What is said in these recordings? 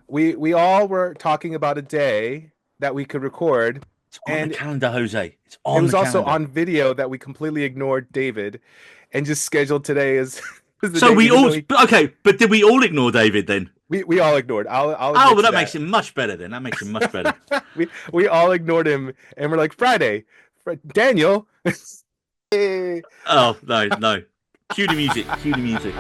we all were talking about a day that we could record, It's on the and calendar, Jose. It's it on was the also calendar. on video that we completely ignored David and just scheduled today as, as the So day, we even all, though okay, but did we all ignore David then? we all ignored. I'll Oh, admit well, to that makes that. it much better then. That makes it much better. We all ignored him, and we're like Friday, Daniel. Hey. Oh, no, no. Cue the music. Cue the music.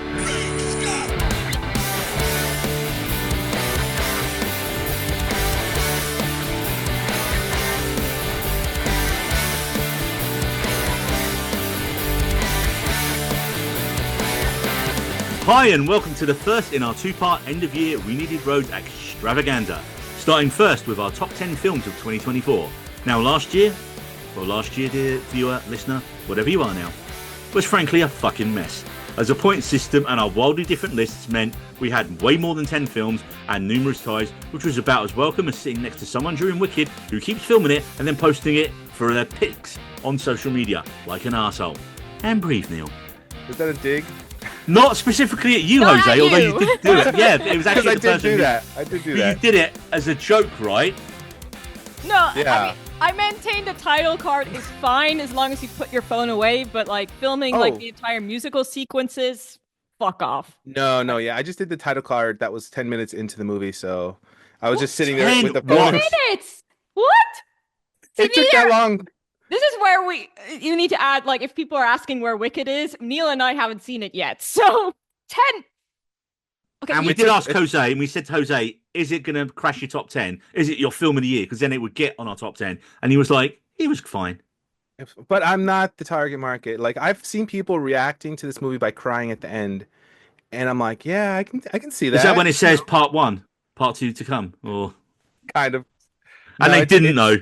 Hi, and welcome to the first in our two-part end-of-year We Needed Roads extravaganza. Starting first with our top 10 films of 2024. Now, last year, dear viewer, listener, whatever you are now, was frankly a fucking mess. As a point system and our wildly different lists meant we had way more than 10 films and numerous ties, which was about as welcome as sitting next to someone during Wicked who keeps filming it and then posting it for their pics on social media, like an arsehole. And breathe, Neil. Was that a dig? Not specifically at you, Not Jose, at although you. you did do it. Yeah, it was Because actually I the did person do that. I did do you that. did it as a joke, right? No, Yeah. I maintain the title card is fine as long as you put your phone away, but like filming like Oh. the entire musical sequences, fuck off. No, yeah. I just did the title card that was 10 minutes into the movie, so I was What? just sitting there 10 with the phone. 10 what? minutes? What? See, It took that long. this is where you need to add, like, if people are asking where Wicked is, Neil and I haven't seen it yet. So 10. Okay, And we It did took ask it, Jose, and we said to Jose, is it going to crash your top 10? Is it your film of the year? Because then it would get on our top 10. And he was like, he was fine. but I'm not the target market. Like I've seen people reacting to this movie by crying at the end, and I'm like, yeah, I can see Is that when that. it says part one, part two to come? Or Kind of. And No, they it's didn't know.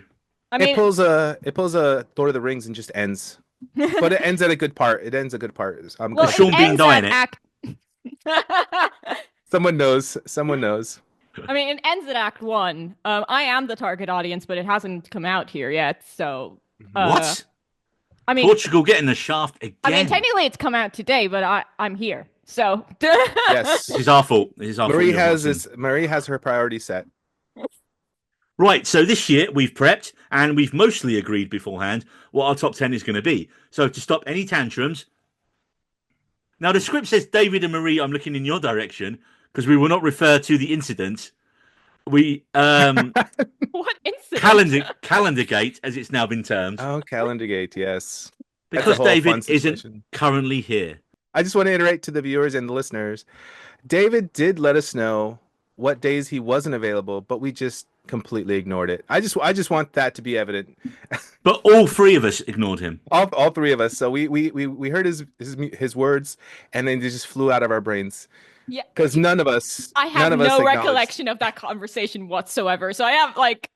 I mean, it pulls a Lord of the Rings and just ends. But it ends at a good part. It ends a good part. I'm well, With glad it to Sean hear Bean that. ends dying at it. act. Someone knows. Someone knows. I mean, it ends at Act One. I am the target audience, but it hasn't come out here yet. So, Mhm. uh, What? I mean, Portugal getting the shaft again. technically it's come out today, but I'm here. So, This Yes. is our fault. This is our fault you have not seen. Marie has her priority set. Right, so this year we've prepped and we've mostly agreed beforehand what our top 10 is going to be. So to stop any tantrums, now the script says David and Marie, I'm looking in your direction because we will not refer to the incident. We what incident? calendar gate as it's now been termed Oh, Calendar Gate, yes. That's a because whole fun David isn't situation. currently here. I just want to iterate to the viewers and the listeners. David did let us know what days he wasn't available, but we just completely ignored it. I just want that to be evident. But all three of us ignored him. All three of us. So we heard his words, and then they just flew out of our brains Yeah, because I none have of us no acknowledged. recollection of that conversation whatsoever. So I have like,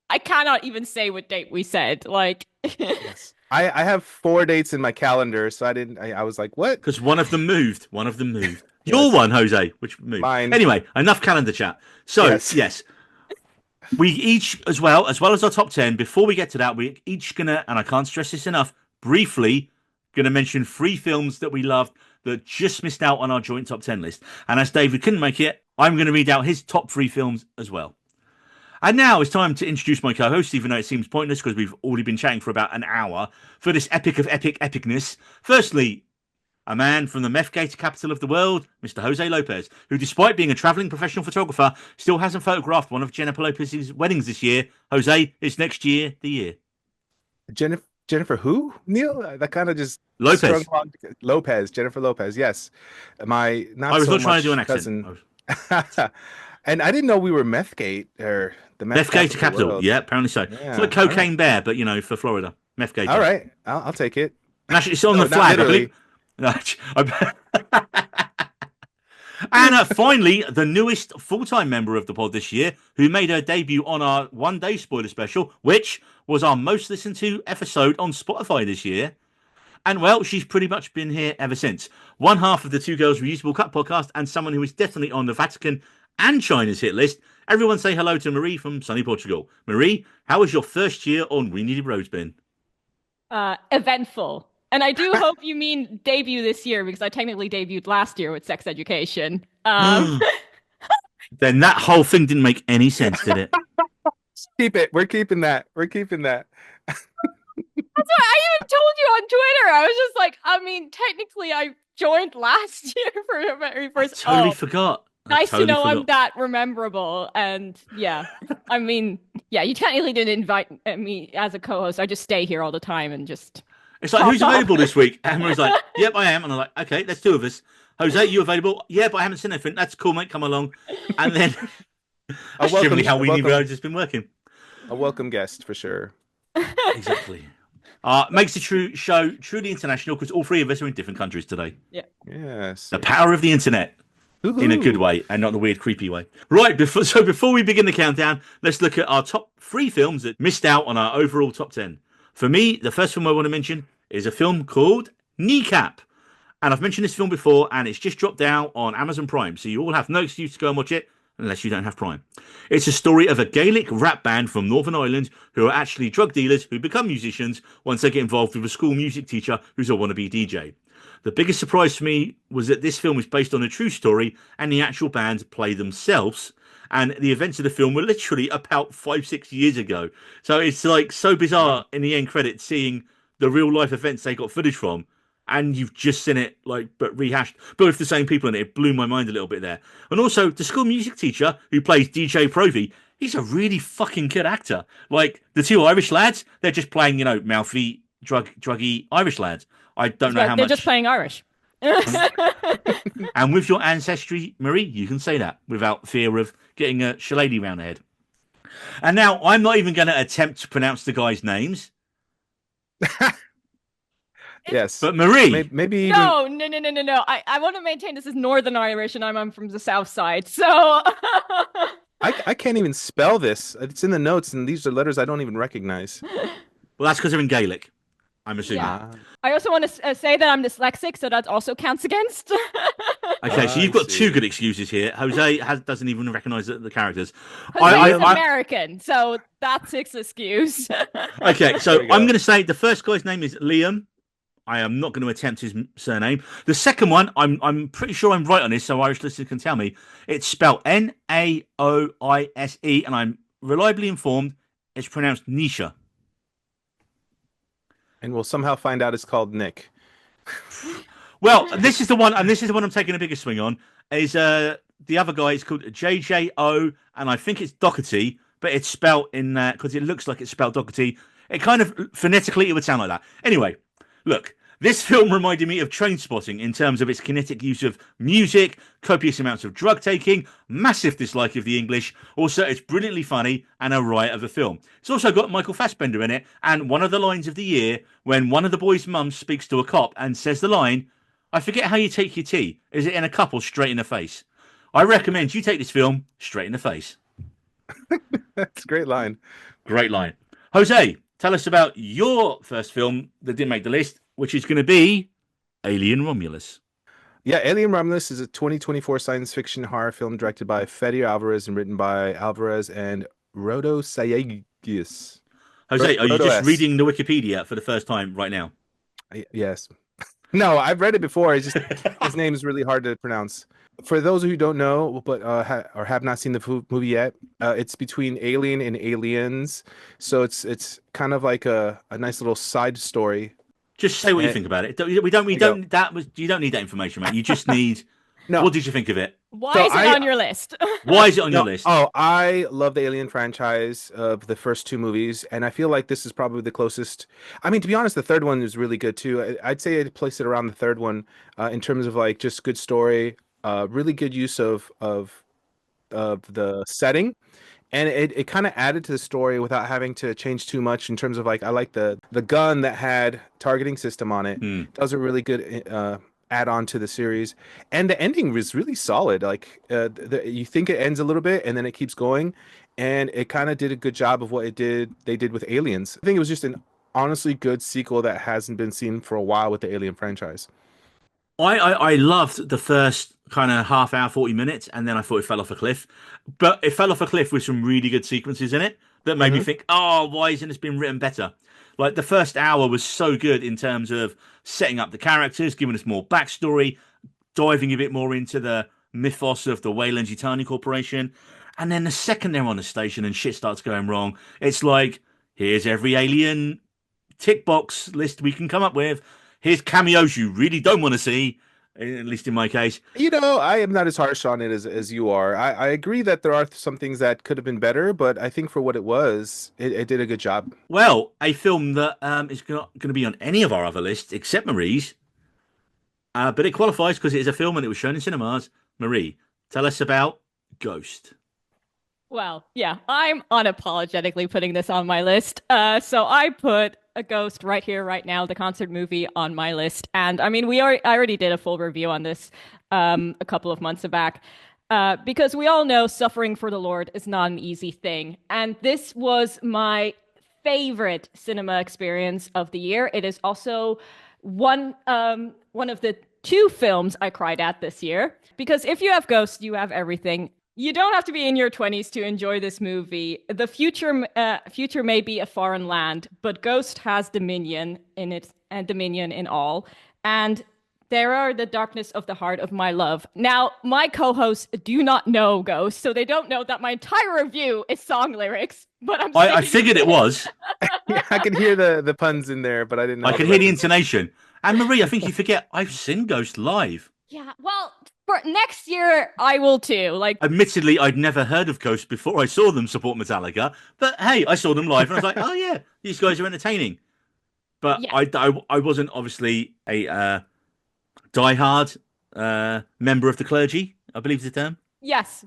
I cannot even say what date we said. Like, Yes. I have 4 dates in my calendar, so I didn't. I was like, what? Because one of them moved. One of them moved. Your Yes, one, Jose, which moved. mine. Anyway, enough calendar chat. So, Yes. yes, we each, as well as our top 10, before we get to that, we each gonna, and I can't stress this enough, briefly gonna mention three films that we loved that just missed out on our joint top 10 list. And as David couldn't make it, I'm gonna read out his top three films as well. And now it's time to introduce my co-host, even though it seems pointless because we've already been chatting for about an hour for this epic of epicness. Firstly, a man from the meth gator capital of the world, Mr. Jose Lopez, who, despite being a traveling professional photographer, still hasn't photographed one of Jennifer Lopez's weddings this year. Jose, it's next year, the year. Jennifer who? Neil? That kind of just strung Lopez. along. Lopez, Jennifer Lopez. Yes, my I not was so not trying to do an much accent. cousin. And I didn't know we were Methgate or the meth Meth gator capital of the capital. world. Yeah, apparently so. It's like Yeah. All right. Cocaine Bear, but, for Florida. Meth All gator. right. I'll take it. And actually, it's on No, the not flag, I believe. literally. And finally, the newest full-time member of the pod this year, who made her debut on our one-day spoiler special, which was our most listened to episode on Spotify this year. And well, she's pretty much been here ever since. One half of the Two Girls Reusable Cup podcast and someone who is definitely on the Vatican and China's hit list. Everyone say hello to Marie from sunny Portugal. Marie, how was your first year on We Needed Roads been? eventful. And I do hope you mean debut this year because I technically debuted last year with Sex Education. Then that whole thing didn't make any sense, did it? Keep it. We're keeping that. We're keeping that. That's what I even told you on Twitter. I was just like, I mean, technically, I joined last year for the very first. Totally forgot. Nice totally to know forgot. I'm that rememberable. And yeah, I mean, yeah, you technically didn't invite me as a co-host. I just stay here all the time and just. It's like, pop who's up. available this week? And Marie's like, yep, I am. And I'm like, okay, that's two of us. Jose, you available? Yeah, but I haven't seen anything. That's cool, mate. Come along. And then that's generally how Weenie Road has been working. A welcome guest for sure. Exactly. Makes the show truly international because all three of us are in different countries today. Yeah. Yes. The power of the internet. Woo-hoo. In a good way and not the weird, creepy way. Right, before we begin the countdown, let's look at our top 3 films that missed out on our overall top 10. For me, the first film I want to mention is a film called Kneecap. And I've mentioned this film before, and it's just dropped out on Amazon Prime, so you all have no excuse to go and watch it unless you don't have Prime. It's a story of a Gaelic rap band from Northern Ireland who are actually drug dealers who become musicians once they get involved with a school music teacher who's a wannabe DJ. The biggest surprise for me was that this film is based on a true story and the actual band play themselves. And the events of the film were literally about 5-6 years ago. So it's like so bizarre in the end credits seeing the real life events they got footage from. And you've just seen it like but rehashed, but with the same people in it. It blew my mind a little bit there. And also the school music teacher who plays DJ Provy, he's a really fucking good actor. Like the 2 Irish lads, they're just playing, mouthy, druggy Irish lads. I don't know how much. They're just playing Irish. And with your ancestry, Marie, you can say that without fear of getting a shillelagh round the head. And now I'm not even going to attempt to pronounce the guys' names. Yes. But Marie. Maybe even... No. I want to maintain this is Northern Irish and I'm from the South Side. So I can't even spell this. It's in the notes and these are letters I don't even recognize. Well, that's because they're in Gaelic, I'm assuming. Yeah. I also want to say that I'm dyslexic, so that also counts against. Okay, so you've got 2 good excuses here. Jose doesn't even recognise the characters. I'm American, so that's his excuse. Okay, so I'm going to say the first guy's name is Liam. I am not going to attempt his surname. The second one, I'm pretty sure I'm right on this, so Irish listeners can tell me. It's spelled Naoise, and I'm reliably informed it's pronounced Nisha. And we'll somehow find out it's called Nick. Well, this is the one, and this is the one I'm taking a bigger swing on. Is the other guy is called JJO, and I think it's Doherty, but it's spelled in because it looks like it's spelled Doherty. It kind of phonetically it would sound like that. Anyway, look, this film reminded me of Trainspotting in terms of its kinetic use of music, copious amounts of drug taking, massive dislike of the English. Also, it's brilliantly funny and a riot of a film. It's also got Michael Fassbender in it, and one of the lines of the year when one of the boys' mums speaks to a cop and says the line, "I forget how you take your tea. Is it in a cup or straight in the face?" I recommend you take this film straight in the face. That's a great line. Great line. Jose, tell us about your first film that didn't make the list, which is going to be Alien Romulus. Yeah, Alien Romulus is a 2024 science fiction horror film directed by Fede Alvarez and written by Alvarez and Rodo Sayagues. Jose, are you Rodo just S. reading the Wikipedia for the first time right now? Yes. No, I've read it before. It's just his name is really hard to pronounce. For those who don't know, but or have not seen the movie yet, it's between Alien and Aliens, so it's kind of like a nice little side story. Just say what you think about it. You don't need that information, mate. You just need. No. What did you think of it? Why is it on your list? Why is it on your list? Oh, I love the Alien franchise of the first 2 movies, and I feel like this is probably the closest. I mean, to be honest, the third one is really good too. I'd say I'd place it around the third one in terms of like just good story, really good use of the setting. And it kind of added to the story without having to change too much in terms of like I like the gun that had targeting system on it. That was a really good add on to the series, and the ending was really solid. Like you think it ends a little bit and then it keeps going, and it kind of did a good job of what they did with Aliens. I think it was just an honestly good sequel that hasn't been seen for a while with the Alien franchise. I loved the first kind of half hour, 40 minutes, and then I thought it fell off a cliff. But it fell off a cliff with some really good sequences in it that made me think, oh, why isn't this been written better? Like the first hour was so good in terms of setting up the characters, giving us more backstory, diving a bit more into the mythos of the Weyland-Yutani Corporation. And then the second they're on the station and shit starts going wrong, it's like, here's every alien tick box list we can come up with. Here's cameos you really don't want to see, at least in my case. I am not as harsh on it as you are. I agree that there are some things that could have been better, but I think for what it was, it did a good job. Well, a film that is not going to be on any of our other lists except Marie's, but it qualifies because it is a film and it was shown in cinemas. Marie, tell us about Ghost. Well, yeah, I'm unapologetically putting this on my list. So I put A Ghost right here, right now, the concert movie on my list. And I mean, I already did a full review on this a couple of months back. Because we all know suffering for the Lord is not an easy thing. And this was my favorite cinema experience of the year. It is also one of the two films I cried at this year. Because if you have Ghost, you have everything. You don't have to be in your 20s to enjoy this movie. The future may be a foreign land, but Ghost has dominion in it and dominion in all. And there are the darkness of the heart of my love. Now, my co-hosts do not know Ghost, so they don't know that my entire review is song lyrics. But I figured it was. Yeah, I could hear the puns in there, but I didn't know. I could hear the intonation. And Marie, I think you forget I've seen Ghost live. Yeah, well, for next year I will too. Like, admittedly, I'd never heard of Ghost before I saw them support Metallica. But hey, I saw them live and I was like, oh yeah, these guys are entertaining. But yeah. I wasn't obviously a diehard member of the clergy, I believe is the term. Yes.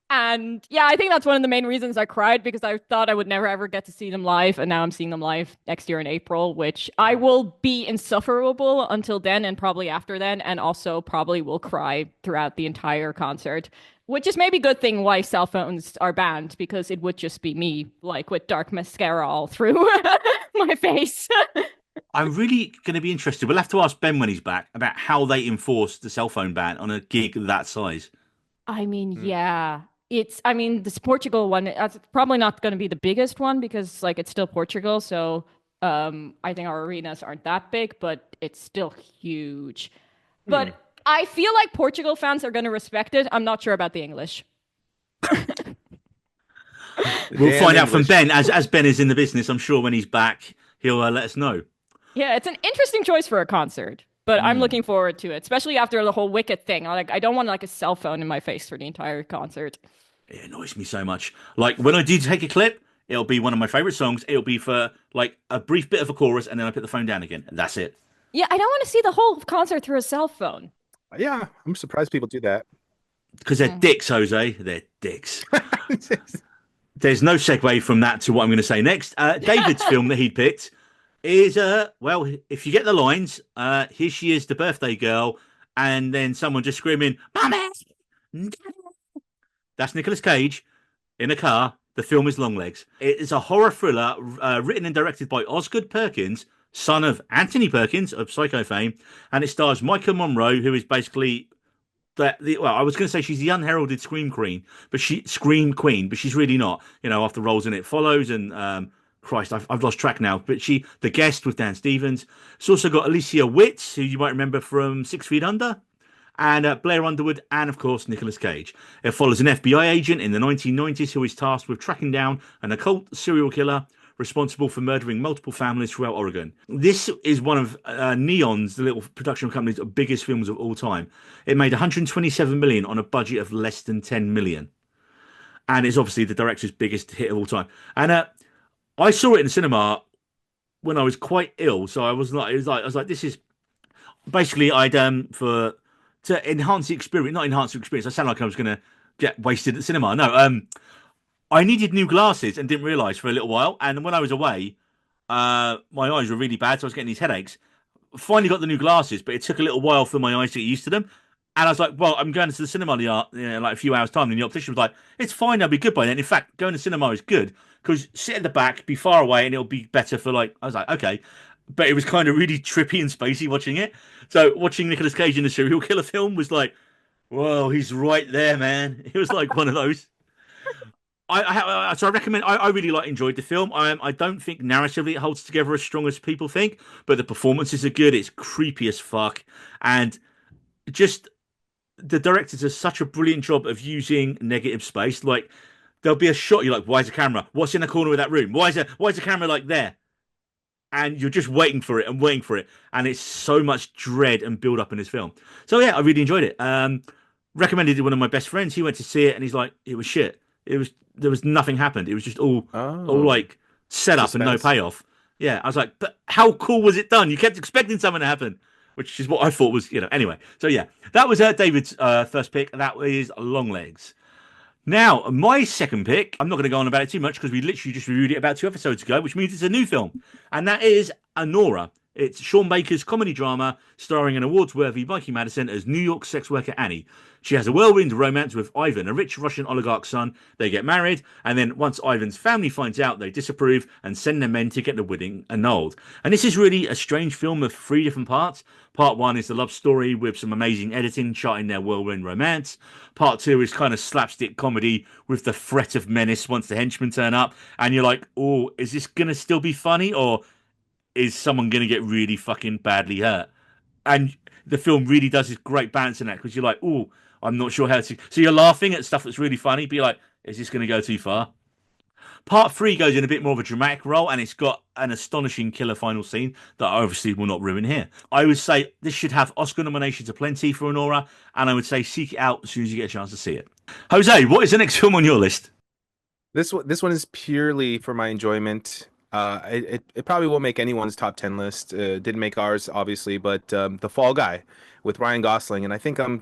And yeah, I think that's one of the main reasons I cried, because I thought I would never ever get to see them live, and now I'm seeing them live next year in April, which I will be insufferable until then and probably after then, and also probably will cry throughout the entire concert, which is maybe a good thing why cell phones are banned, because it would just be me, like, with dark mascara all through my face. I'm really going to be interested. We'll have to ask Ben when he's back about how they enforce the cell phone ban on a gig that size. I mean, yeah. This Portugal one, that's probably not going to be the biggest one because, like, it's still Portugal. So I think our arenas aren't that big, but it's still huge. But I feel like Portugal fans are going to respect it. I'm not sure about the English. We'll find out from Ben. As Ben is in the business, I'm sure when he's back, he'll let us know. Yeah, it's an interesting choice for a concert. But I'm looking forward to it, especially after the whole Wicked thing. I don't want like a cell phone in my face for the entire concert. It annoys me so much. Like when I do take a clip, it'll be one of my favorite songs. It'll be for like a brief bit of a chorus, and then I put the phone down again, and that's it. Yeah, I don't want to see the whole concert through a cell phone. Yeah, I'm surprised people do that. Because they're dicks, Jose. They're dicks. There's no segue from that to what I'm going to say next. David's film that he picked is well, if you get the lines, here she is, the birthday girl, and then someone just screaming, "Mommy!" That's Nicolas Cage in a car. The film is Longlegs. It is a horror thriller written and directed by Osgood Perkins, son of Anthony Perkins of Psycho fame, and it stars Micah Monroe, who is basically I was going to say she's the unheralded scream queen, but she's really not. You know, after roles in It Follows and Christ, I've lost track now. But The Guest with Dan Stevens. It's also got Alicia Witt, who you might remember from 6 Feet Under, and Blair Underwood, and of course Nicolas Cage. It follows an FBI agent in the 1990s who is tasked with tracking down an occult serial killer responsible for murdering multiple families throughout Oregon. This is one of Neon's, the little production company's biggest films of all time. It made 127 million on a budget of less than 10 million, and it's obviously the director's biggest hit of all time. And I saw it in the cinema when I was quite ill, so I was like, this is basically to enhance the experience, not enhance the experience. I sound like I was going to get wasted at the cinema. No, I needed new glasses and didn't realise for a little while. And when I was away, my eyes were really bad, so I was getting these headaches. Finally got the new glasses, but it took a little while for my eyes to get used to them. And I was like, well, I'm going to the cinema in like a few hours' time. And the optician was like, it's fine, I'll be good by then. In fact, going to cinema is good because sit at the back, be far away, and it'll be better for like, I was like, okay. But it was kind of really trippy and spacey watching it. So watching Nicolas Cage in a serial killer film was like, whoa, he's right there, man. It was like one of those. So I recommend. I really enjoyed the film. I don't think narratively it holds together as strong as people think, but the performances are good. It's creepy as fuck, and just the director does such a brilliant job of using negative space. Like there'll be a shot, you're like, why is the camera? What's in the corner of that room? Why is the camera like there? And you're just waiting for it and waiting for it. And it's so much dread and build up in this film. So yeah, I really enjoyed it. Recommended it to one of my best friends. He went to see it and he's like, it was shit. It was there was nothing happened. It was just all Oh, like set up and no suspense. payoff. Yeah, I was like, but how cool was it done? You kept expecting something to happen, which is what I thought was, anyway. So yeah, that was David's first pick. That is Long Legs. Now, my second pick, I'm not going to go on about it too much because we literally just reviewed it about 2 episodes ago, which means it's a new film. And that is Anora. It's Sean Baker's comedy drama starring an awards worthy Mikey Madison as New York sex worker Annie. She has a whirlwind romance with Ivan, a rich Russian oligarch's son. They get married, and then once Ivan's family finds out, they disapprove and send their men to get the wedding annulled. And this is really a strange film of 3 different parts. Part one is the love story with some amazing editing shot in their whirlwind romance. Part two is kind of slapstick comedy with the threat of menace once the henchmen turn up. And you're like, oh, is this going to still be funny or is someone going to get really fucking badly hurt? And the film really does this great balance in that because you're like, oh, I'm not sure how to. So you're laughing at stuff that's really funny, but you're like, is this going to go too far? Part three goes in a bit more of a dramatic role, and it's got an astonishing killer final scene that I obviously will not ruin here. I would say this should have Oscar nominations aplenty for Honora, and I would say seek it out as soon as you get a chance to see it. Jose, what is the next film on your list? This one is purely for my enjoyment. It probably won't make anyone's top 10 list. Didn't make ours, obviously, but The Fall Guy with Ryan Gosling, and I think I'm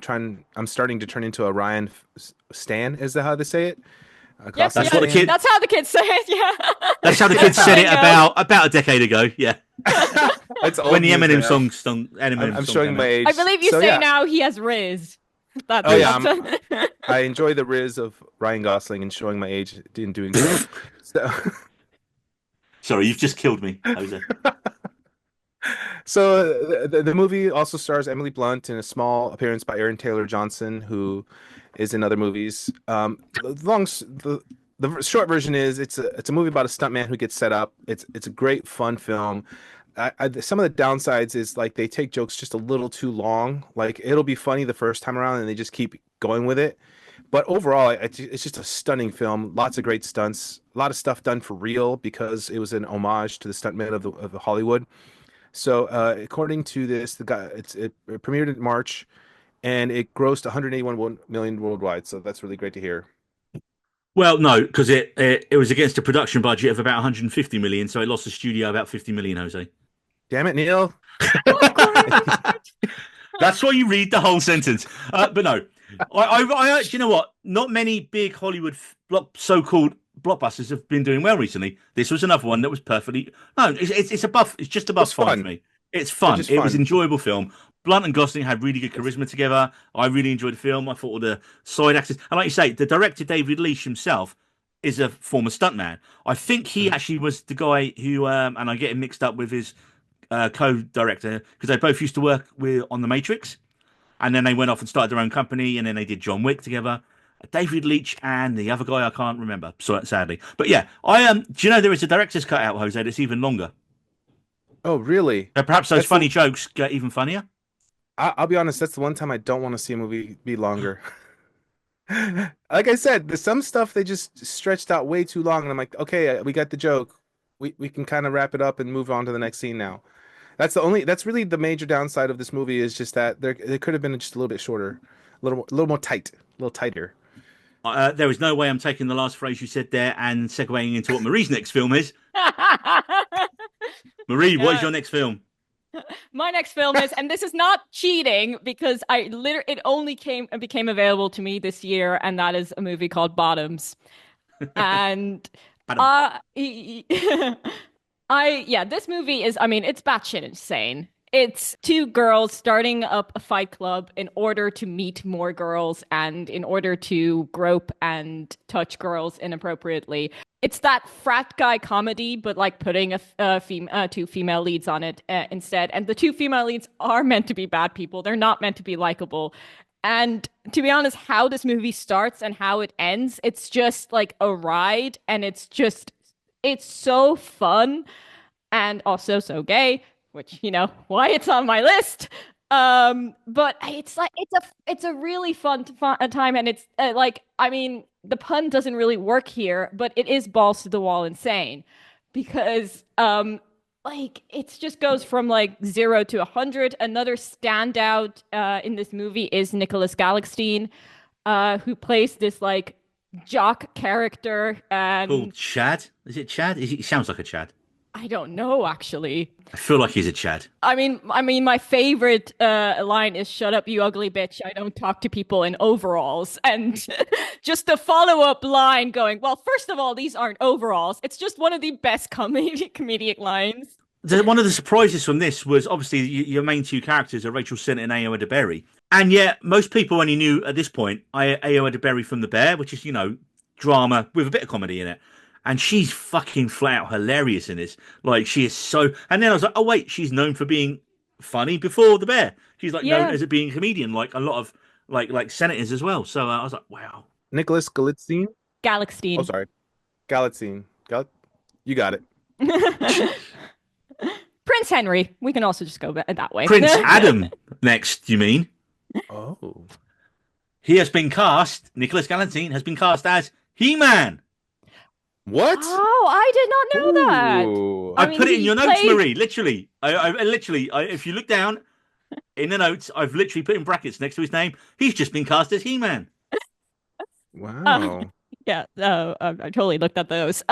starting to turn into a Ryan Stan. Is that how they say it? A Yep, Gosling That's yeah, what the Stan. kid. that's how the kids say it. Yeah. That's how the kids said There it you go. about a decade ago. Yeah, It's when old the news right Eminem now. Eminem I'm song showing came my out. age. I believe you So say yeah. now he has Riz. Oh yeah, That's I enjoy the riz of Ryan Gosling and showing my age in doing so. So, Sorry, you've just killed me, Jose. so the movie also stars Emily Blunt in a small appearance by Aaron Taylor Johnson, who is in other movies. The short version is it's a movie about a stuntman who gets set up. It's a great fun film. Some of the downsides is like they take jokes just a little too long. Like it'll be funny the first time around, and they just keep going with it. But overall, it's just a stunning film. Lots of great stunts. A lot of stuff done for real because it was an homage to the stuntmen of Hollywood. So, according to this, it premiered in March and it grossed 181 million worldwide. So that's really great to hear. Well, no, because it was against a production budget of about 150 million, so it lost the studio about 50 million, Jose. Damn it, Neil. of course. That's why you read the whole sentence. But no, you know what? Not many big Hollywood so-called blockbusters have been doing well recently. This was another one that was perfectly no. It's above. It's just It above was fine for fun. me. It's It was fun. just It was an fun. enjoyable film. Blunt and Gosling had really good charisma together. I really enjoyed the film. I thought all the side actors, and like you say, the director David Leitch himself is a former stuntman. I think he Mhm. actually was the guy who, and I get him mixed up with his co-director because they both used to work with on The Matrix, and then they went off and started their own company, and then they did John Wick together. David Leitch and the other guy I can't remember, so sadly. But yeah, I do you know there is a director's cut out, Jose, that's even longer. Oh, really? Perhaps those That's the. funny jokes get even funnier. I'll be honest. That's the one time I don't want to see a movie be longer. Like I said, there's some stuff they just stretched out way too long, and I'm like, okay, we got the joke. We can kind of wrap it up and move on to the next scene now. That's really the major downside of this movie is just that there could have been just a little bit shorter, a little more tight, a little tighter. There is no way I'm taking the last phrase you said there and segueing into what Marie's next film is. Marie, what is Yeah. your next film? My next film is, and this is not cheating because it only became available to me this year, and that is a movie called Bottoms. And Adam. uh, yeah, this movie is, I mean, it's batshit insane. It's two girls starting up a fight club in order to meet more girls and in order to grope and touch girls inappropriately. It's that frat guy comedy, but like putting two female leads on it instead. And the two female leads are meant to be bad people. They're not meant to be likable. And to be honest, how this movie starts and how it ends, it's just like a ride. And it's so fun and also so gay, which, why it's on my list. But it's like it's a really fun time, and it's like I mean the pun doesn't really work here, but it is balls to the wall insane because like it just goes from like 0 to 100. Another standout in this movie is Nicholas Galickstein, who plays this like jock character, Called and Chad. Is it Chad? He sounds like a Chad. I don't know actually. I feel like he's a Chad. I mean, my favorite line is "Shut up, you ugly bitch! I don't talk to people in overalls." And just the follow-up line going, "Well, first of all, these aren't overalls." It's just one of the best comedic lines. One of the surprises from this was obviously your main two characters are Rachel Sennett and Ayo Edebiri. And yet, most people only knew at this point Ayo Edebiri from The Bear, which is, drama with a bit of comedy in it. And she's fucking flat out hilarious in this. Like, she is so. And then I was like, oh, wait, she's known for being funny before The Bear. She's like known Yeah, as a being a comedian, like a lot of like senators as well. So I was like, wow. Nicholas Galitzine. Oh, Galaxtine. sorry, Galitzine. You got it. Prince Henry. We can also just go that way. Prince Adam next, you mean? Oh, He has been cast, Nicholas Galantine has been cast as He-Man. what? Oh, I did not know that. Ooh. I I mean, put it in he your notes, played- Marie. Literally, if you look down in the notes, I've literally put in brackets next to his name. He's just been cast as He-Man. Wow. Yeah, I totally looked at those.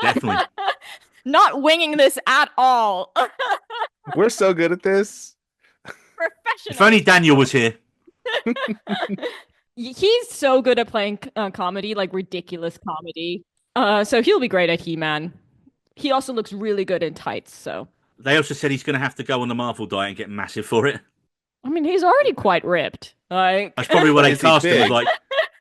Definitely. Not winging this at all. We're so good at this. Professional. If only Daniel was here. He's so good at playing comedy, like ridiculous comedy. So he'll be great at He-Man. He also looks really good in tights. So They also said he's going to have to go on the Marvel diet and get massive for it. I mean, he's already quite ripped. Like That's probably what they Is he cast him as. big? Like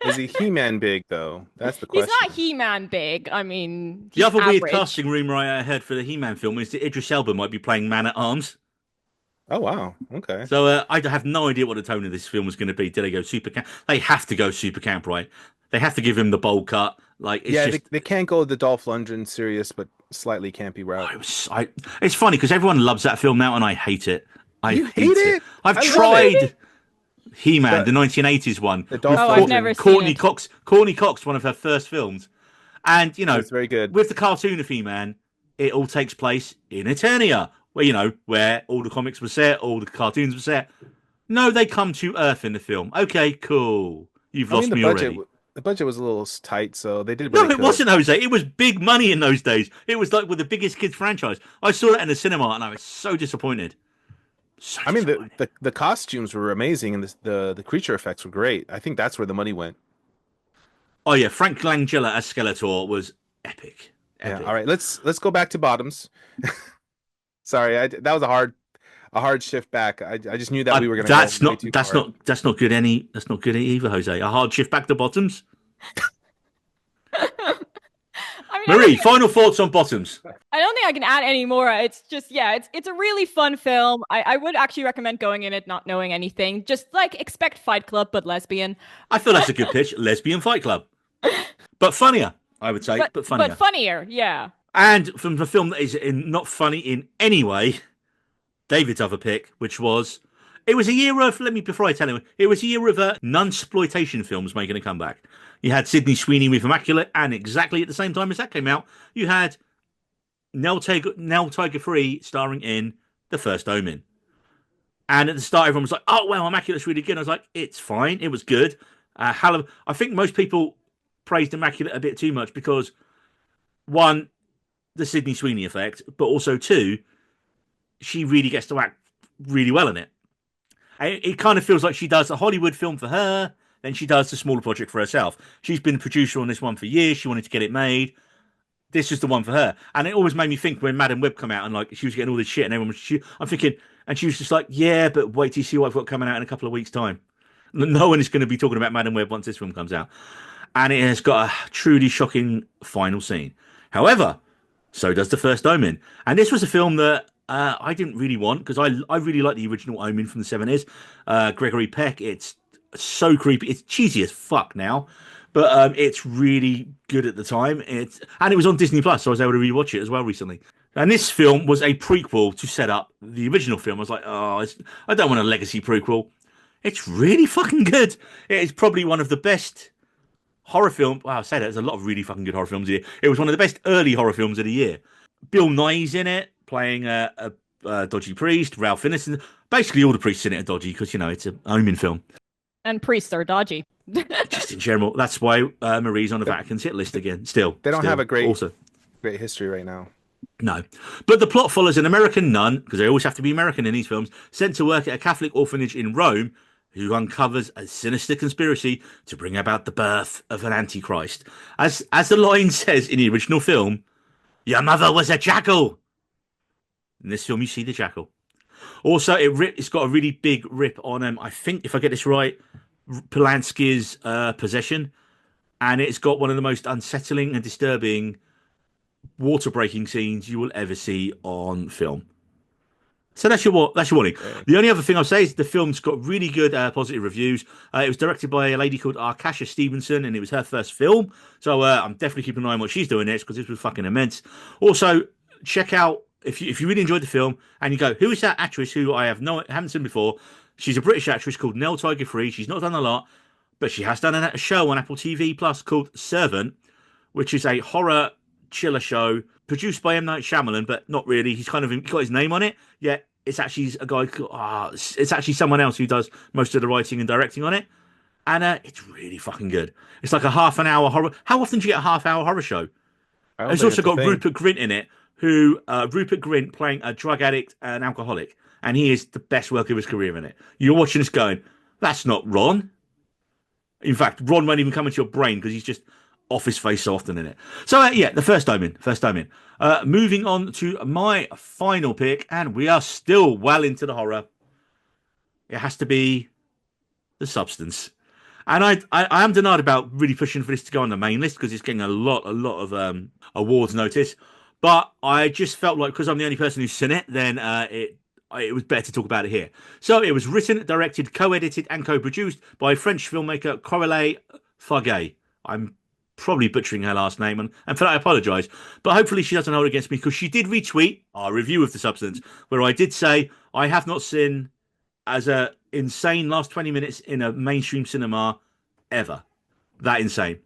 Is he He-Man big though? That's the he's question. not He-Man big. I mean, the he's other weird average. casting rumor I heard for the He-Man film is that Idris Elba might be playing Man at Arms. Oh wow. Okay. So I have no idea what the tone of this film was going to be. Did they go super camp? They have to go super camp, right? They have to give him the bold cut. Like it's Yeah, just. they can't go the Dolph Lundgren serious but slightly campy route. It's funny because everyone loves that film now, and I hate it. I You hate it? I've I love tried it. He-Man, The- the 1980s one. The Dolph Oh, I've Lundgren. never seen Courtney it. Cox. Courtney Cox, one of her first films, and It's very good. with the cartoon of He-Man, it all takes place in Eternia, where all the comics were set, all the cartoons were set. No, they come to Earth in the film. Okay, cool. You've lost me already. The budget was a little tight, so they did what No, they it could. wasn't, Jose. It was big money in those days. It was like with the biggest kids franchise. I saw it in the cinema, and I was so disappointed. So I mean, disappointed. the costumes were amazing, and the creature effects were great. I think that's where the money went. Oh yeah, Frank Langella as Skeletor was epic. Yeah. All right. Let's go back to bottoms. Sorry, that was a hard shift back. I just knew that we were going to. That's not good. That's not good either, Jose. A hard shift back to bottoms. I mean, Marie, final thoughts on bottoms. I don't think I can add any more. It's just, yeah, it's a really fun film. I would actually recommend going in it not knowing anything. Just like expect Fight Club, but lesbian. I feel that's a good pitch. Lesbian Fight Club, but funnier, I would say, but funnier. But funnier, yeah. And from the film that is not funny in any way, David's other pick, which was, it was a year of, before I tell him, it was a year of non-exploitation films making a comeback. You had Sydney Sweeney with Immaculate, and exactly at the same time as that came out, you had Nell Tiger Free starring in The First Omen. And at the start, everyone was like, oh, well, Immaculate's really good. I was like, it's fine. It was good. I think most people praised Immaculate a bit too much because, one, the Sydney Sweeney effect, but also, two, she really gets to act really well in it. It kind of feels like she does a Hollywood film for her, then she does the smaller project for herself. She's been a producer on this one for years. She wanted to get it made. This is the one for her. And it always made me think when Madam Web come out and like she was getting all this shit and everyone was, I'm thinking, and she was just like, yeah, but wait till you see what I've got coming out in a couple of weeks' time. No one is going to be talking about Madam Web once this film comes out. And it has got a truly shocking final scene. However, so does The First Omen. And this was a film that I didn't really want because I really like the original Omen from the 70s. Gregory Peck, it's so creepy. It's cheesy as fuck now, but it's really good at the time. And it was on Disney Plus, so I was able to rewatch it as well recently. And this film was a prequel to set up the original film. I was like, oh, I don't want a legacy prequel. It's really fucking good. It is probably one of the best horror films. Wow, I say that there's a lot of really fucking good horror films here. It was one of the best early horror films of the year. Bill Nye's in it, playing a dodgy priest. Ralph Ineson. Basically, all the priests in it are dodgy because, it's a Omen film. And priests are dodgy. Just in general. That's why Marie's on the Vatican's hit list again. Still. They don't have a great Also. great history right now. No. But the plot follows an American nun, because they always have to be American in these films, sent to work at a Catholic orphanage in Rome, who uncovers a sinister conspiracy to bring about the birth of an antichrist. As the line says in the original film, your mother was a jackal. In this film, you see the jackal. Also, it's got a really big rip on, I think, if I get this right, Polanski's Possession. And it's got one of the most unsettling and disturbing water breaking scenes you will ever see on film. So that's your warning. The only other thing I'll say is the film's got really good positive reviews. It was directed by a lady called Arkasha Stevenson, and it was her first film. So I'm definitely keeping an eye on what she's doing next because this was fucking immense. Also, check out if you really enjoyed the film and you go, who is that actress who I haven't seen before? She's a British actress called Nell Tiger Free. She's not done a lot, but she has done a show on Apple TV Plus called Servant, which is a horror chiller show produced by M. Night Shyamalan, but not really. He's kind of got his name on it, yet it's actually a guy. It's actually someone else who does most of the writing and directing on it, and it's really fucking good. It's like a half an hour horror. How often do you get a half-hour horror show? It's also got Rupert Grint in it, Rupert Grint playing a drug addict and alcoholic, and he is the best work of his career in it. You're watching this going, that's not Ron. In fact, Ron won't even come into your brain because he's just off his face so often in it. So the first time in. Moving on to my final pick, and we are still well into the horror. It has to be The Substance. And I am denied about really pushing for this to go on the main list because it's getting a lot of awards notice. But I just felt like because I'm the only person who's seen it, then it was better to talk about it here. So it was written, directed, co-edited, and co-produced by French filmmaker Coralie Fargay. I'm probably butchering her last name, and for that I apologise. But hopefully she doesn't hold it against me because she did retweet our review of The Substance, where I did say I have not seen as a insane last 20 minutes in a mainstream cinema ever. That insane.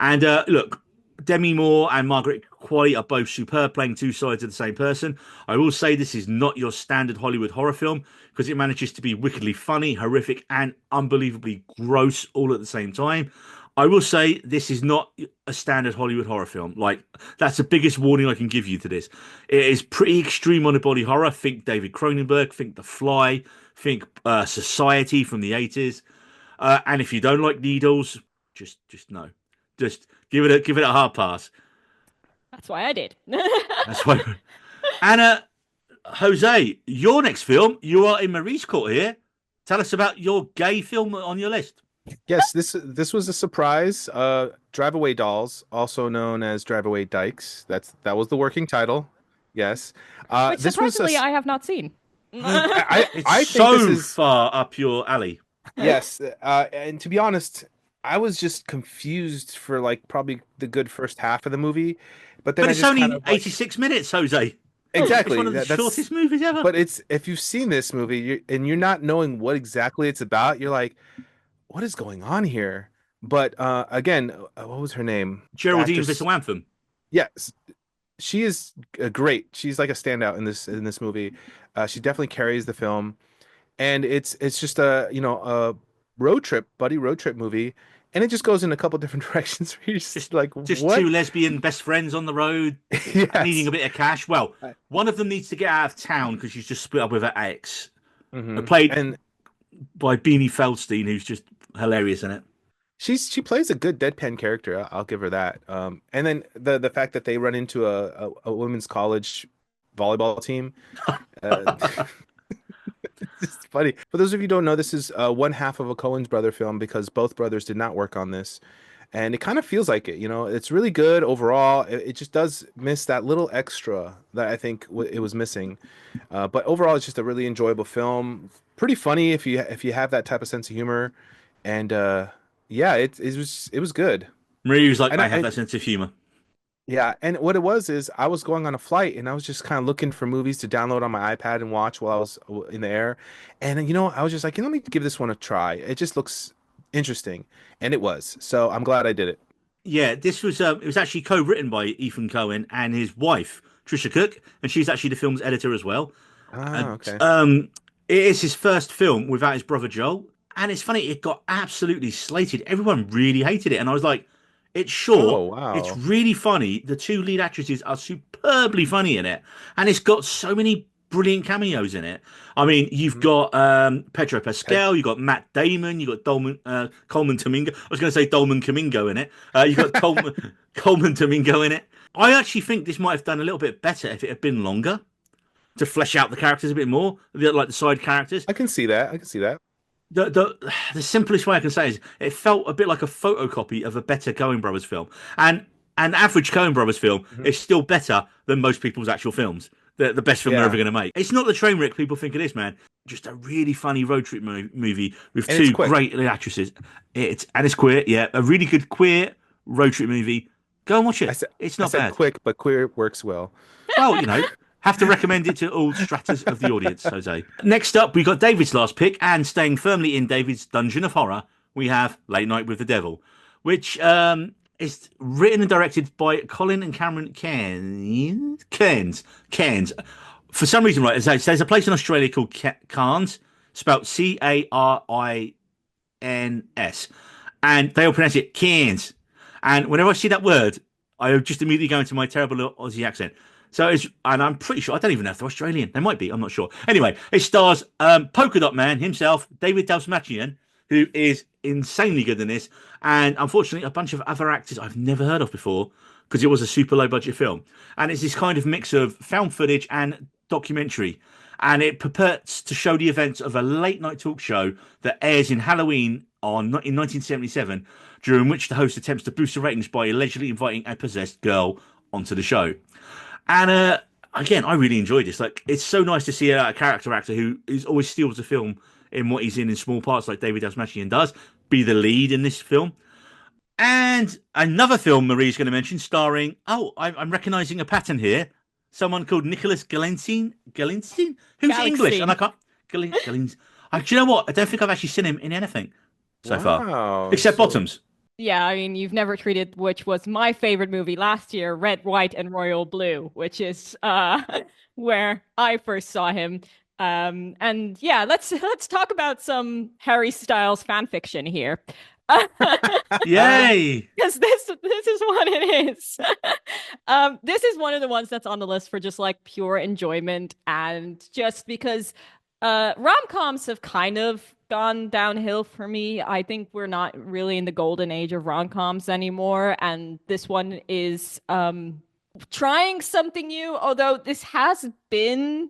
And look, Demi Moore and Margaret Qualley are both superb, playing two sides of the same person. I will say this is not your standard Hollywood horror film because it manages to be wickedly funny, horrific, and unbelievably gross all at the same time. I will say this is not a standard Hollywood horror film. Like, that's the biggest warning I can give you to this. It is pretty extreme on the body horror. Think David Cronenberg, think The Fly, think Society from the 80s. And if you don't like needles, just no. Just give it a hard pass. That's why I did. That's why. And Jose, your next film, you are in Marie's court here. Tell us about your gay film on your list. Yes, this was a surprise. Drive Away Dolls, also known as Drive Away Dykes. That was the working title. Yes. Which surprisingly, I have not seen. I think so this is far up your alley. Yes, and to be honest, I was just confused for like probably the good first half of the movie, but then it's just only kind of 86 minutes, Jose. Exactly. It's one of the shortest movies ever. But if you've seen this movie and you're not knowing what exactly it's about, you're like, what is going on here? But again, what was her name? Geraldine Viswanathan. Yes, she is great. She's like a standout in this movie. She definitely carries the film, and it's just a buddy road trip movie, and it just goes in a couple different directions. Where you're just like, what? Two lesbian best friends on the road, Yes. needing a bit of cash. Well, one of them needs to get out of town because she's just split up with her ex. Mm-hmm. Played by Beanie Feldstein, who's just hilarious in it. She plays a good deadpan character. I'll give her that. And then the fact that they run into a women's college volleyball team. It's funny. For those of you who don't know, this is one half of a Coen's brother film because both brothers did not work on this. And it kind of feels like it, it's really good overall. It just does miss that little extra that I think it was missing. But overall, it's just a really enjoyable film. Pretty funny if you have that type of sense of humor. And it was good. Marie was like, I have that sense of humor. Yeah, and what it was is I was going on a flight and I was just kind of looking for movies to download on my iPad and watch while I was in the air. And I was just like, let me give this one a try. It just looks interesting, and it was. So I'm glad I did it. Yeah, this was it was actually co-written by Ethan Cohen and his wife Trisha Cook, and she's actually the film's editor as well. Ah, And okay. it is his first film without his brother Joel, and it's funny it got absolutely slated. Everyone really hated it, and I was like, it's short, Oh, it's wow. really funny. The two lead actresses are superbly funny in it, and it's got so many brilliant cameos in it. I mean, you've Mhm. got Pedro Ted, Pascal, you've got Matt Damon, you've got Coleman Domingo. I was going to say Dolman Domingo in it. You've got Coleman Domingo in it. I actually think this might have done a little bit better if it had been longer to flesh out the characters a bit more, like the side characters. I can see that. I can see that. The simplest way I can say is it felt a bit like a photocopy of a better Coen Brothers film, and an average Coen Brothers film Mhm. is still better than most people's actual films. The best film they're ever Yeah, going to make. It's not the train wreck people think it is, man. Just a really funny road trip movie with and it's two quick. great actresses. It's queer, yeah, a really good queer road trip movie. Go and watch I it. said It's I not said bad. quick, but queer works well. Well, have to recommend it to all stratas of the audience, Jose. Next up, we got David's last pick, and staying firmly in David's dungeon of horror, we have Late Night with the Devil, which is written and directed by Colin and Cameron Cairns. For some reason, right, there's a place in Australia called Cairns, spelled Cairns, and they all pronounce it Cairns. And whenever I see that word, I just immediately go into my terrible little Aussie accent. And I'm pretty sure, I don't even know if they're Australian. They might be, I'm not sure. Anyway, it stars Polka Dot Man himself, David Dalsmatian, who is insanely good in this. And unfortunately, a bunch of other actors I've never heard of before because it was a super low budget film. And it's this kind of mix of found footage and documentary. And it purports to show the events of a late night talk show that airs in Halloween in 1977, during which the host attempts to boost the ratings by allegedly inviting a possessed girl onto the show. And again, I really enjoyed this. Like, it's so nice to see a character actor who is always steals the film in what he's in small parts, like David Asmatian does, be the lead in this film. And another film Marie's going to mention, starring I'm recognizing a pattern here. Someone called Nicholas Galinstein, who's English, and I Galaxy. can't. Galin. Do you know what? I don't think I've actually seen him in anything so far, Wow. except So Bottoms. Yeah, I mean, You've Never Treated, which was my favorite movie last year, Red, White, and Royal Blue, which is where I first saw him. And yeah, let's talk about some Harry Styles fan fiction here. Yay! Because this is what it is. This is one of the ones that's on the list for just like pure enjoyment and just because rom-coms have kind of gone downhill for me. I think we're not really in the golden age of rom-coms anymore, and this one is trying something new, although this has been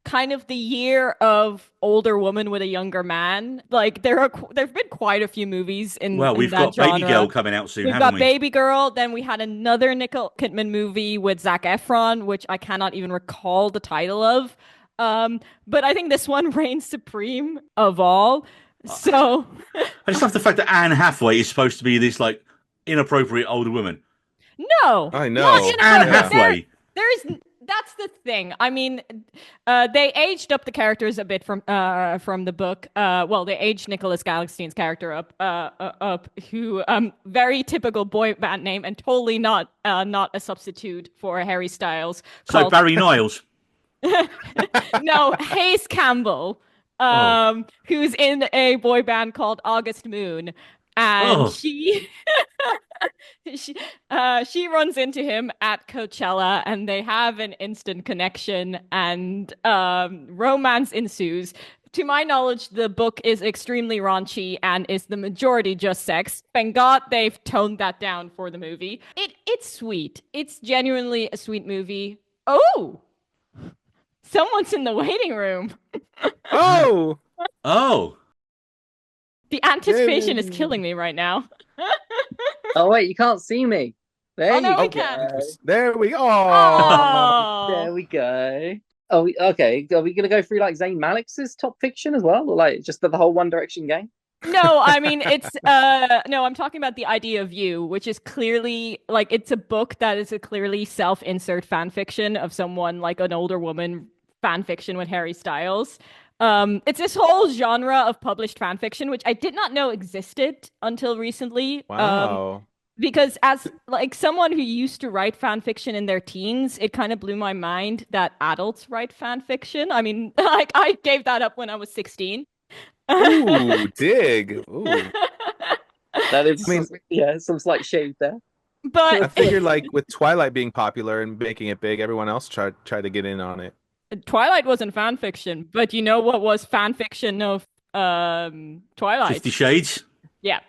kind of the year of older woman with a younger man. Like there've been quite a few movies Well, in we've that got Baby Girl genre. coming out soon, We've haven't got we? Baby Girl, then we had another Nicole Kidman movie with Zac Efron, which I cannot even recall the title of. But I think this one reigns supreme of all. So I just love the fact that Anne Hathaway is supposed to be this like inappropriate older woman. no, I not That's know. Anne inappropriate. Yeah. Hathaway. There's that's the thing. I mean, they aged up the characters a bit from the book. Well, they aged Nicholas Galickstein's character up, who very typical boy band name and totally not a substitute for Harry Styles So called Barry Niles. no Hayes Campbell, Oh, who's in a boy band called August Moon, and oh. she she runs into him at Coachella and they have an instant connection and romance ensues. To my knowledge, the book is extremely raunchy and is the majority just sex. Thank God they've toned that down for the movie. It's sweet. It's genuinely a sweet movie. Oh, someone's in the waiting room. Oh, Oh. The anticipation is yay. killing me right now. Oh wait, you can't see me. There Oh no, you we Oh, can. go. there we go. There Oh, we go. Okay. Are we gonna go through like Zayn Malik's top fiction as well, or like just the whole One Direction gang? No, I mean it's no, I'm talking about The Idea of You, which is clearly like it's a book that is a clearly self-insert fan fiction of someone like an older woman fan fiction with Harry Styles. It's this whole genre of published fan fiction, which I did not know existed until recently. Wow. Because as like someone who used to write fan fiction in their teens, it kind of blew my mind that adults write fan fiction. I mean, like I gave that up when I was 16. Ooh, dig. Ooh. That is, I mean, yeah, some slight shade there. I But figured like with Twilight being popular and making it big, everyone else tried to get in on it. Twilight wasn't fan fiction, but you know what was fan fiction of 50 Twilight? Shades. Yeah.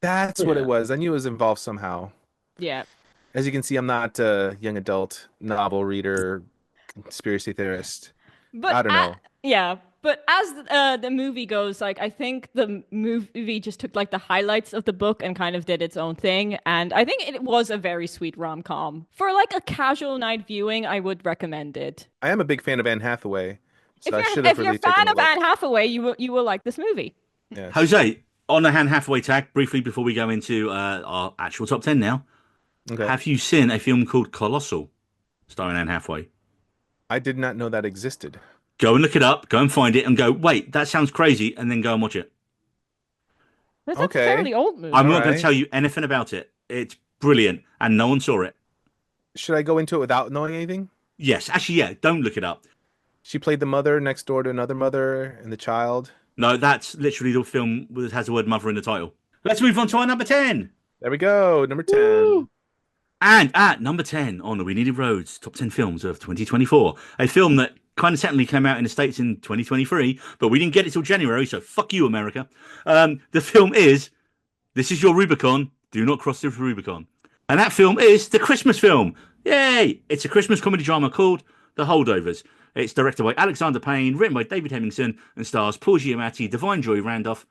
That's what it Yeah. was. I knew it was involved somehow. Yeah. As you can see, I'm not a young adult novel reader, conspiracy theorist. But I don't know. yeah, but as the movie goes, like I think the movie just took like the highlights of the book and kind of did its own thing, and I think it was a very sweet rom-com. For like a casual night viewing, I would recommend it. I am a big fan of Anne Hathaway, so I should have If you're a really taken fan a of look. Anne Hathaway, you will like this movie. Yes. Jose, on the Anne Hathaway tag, briefly before we go into our actual top 10 now, Okay. have you seen a film called Colossal, starring Anne Hathaway? I did not know that existed. Go and look it up, go and find it, and go, wait, that sounds crazy, and then go and watch it. That's a Okay. fairly old movie. I'm All not going to right. tell you anything about it. It's brilliant, and no one saw it. Should I go into it without knowing anything? Yes, actually, yeah, don't look it up. She played the mother next door to another mother and the child. No, that's literally the film that has the word mother in the title. Let's move on to our number 10. There we go. Number 10. Woo! And at number 10 on the We Needed Roads Top 10 Films of 2024, a film that kind of technically came out in the States in 2023, but we didn't get it till January, so fuck you, America. The film is This Is Your Rubicon, Do Not Cross the Rubicon. And that film is the Christmas film. Yay! It's a Christmas comedy drama called The Holdovers. It's directed by Alexander Payne, written by David Hemmingson, and stars Paul Giamatti, Divine Joy Randolph,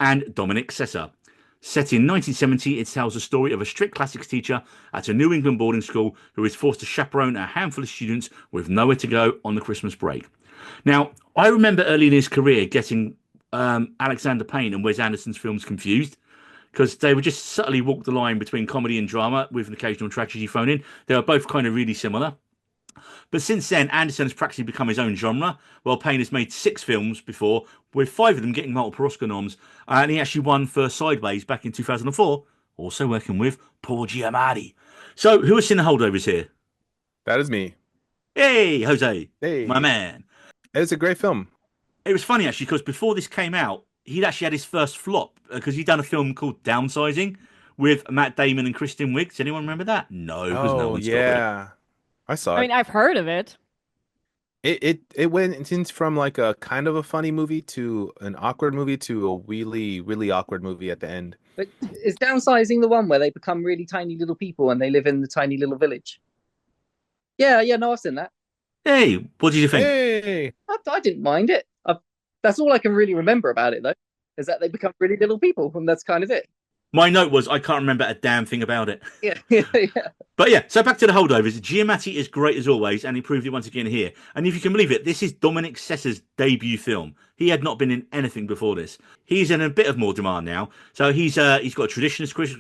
and Dominic Sessa. Set in 1970, it tells the story of a strict classics teacher at a New England boarding school who is forced to chaperone a handful of students with nowhere to go on the Christmas break. Now, I remember early in his career getting Alexander Payne and Wes Anderson's films confused because they would just subtly walk the line between comedy and drama with an occasional tragedy thrown in. They were both kind of really similar. But since then, Anderson has practically become his own genre, while Payne has made 6 films before, with 5 of them getting multiple Oscar noms. And he actually won for Sideways back in 2004, also working with Paul Giamatti. So, who has seen The Holdovers here? That is me. Hey, Jose, Hey. my man. It's a great film. It was funny, actually, because before this came out, he'd actually had his first flop, because he'd done a film called Downsizing with Matt Damon and Kristen Wiig. Does anyone remember that? No, because no Oh, one saw it. yeah. I saw I it. mean, I've heard of it. It went from like a kind of a funny movie to an awkward movie to a really, really awkward movie at the end. But is downsizing the one where they become really tiny little people and they live in the tiny little village? Yeah, yeah, no, I've seen that. Hey, what did you think? Hey! I didn't mind it. That's all I can really remember about it, though, is that they become really little people, and that's kind of it. My note was I can't remember a damn thing about it. Yeah, yeah, yeah. But yeah, so back to The Holdovers. Giamatti is great as always, and he proved it once again here. And if you can believe it, this is Dominic Sessa's debut film. He had not been in anything before this. He's in a bit of more demand now. So he's got a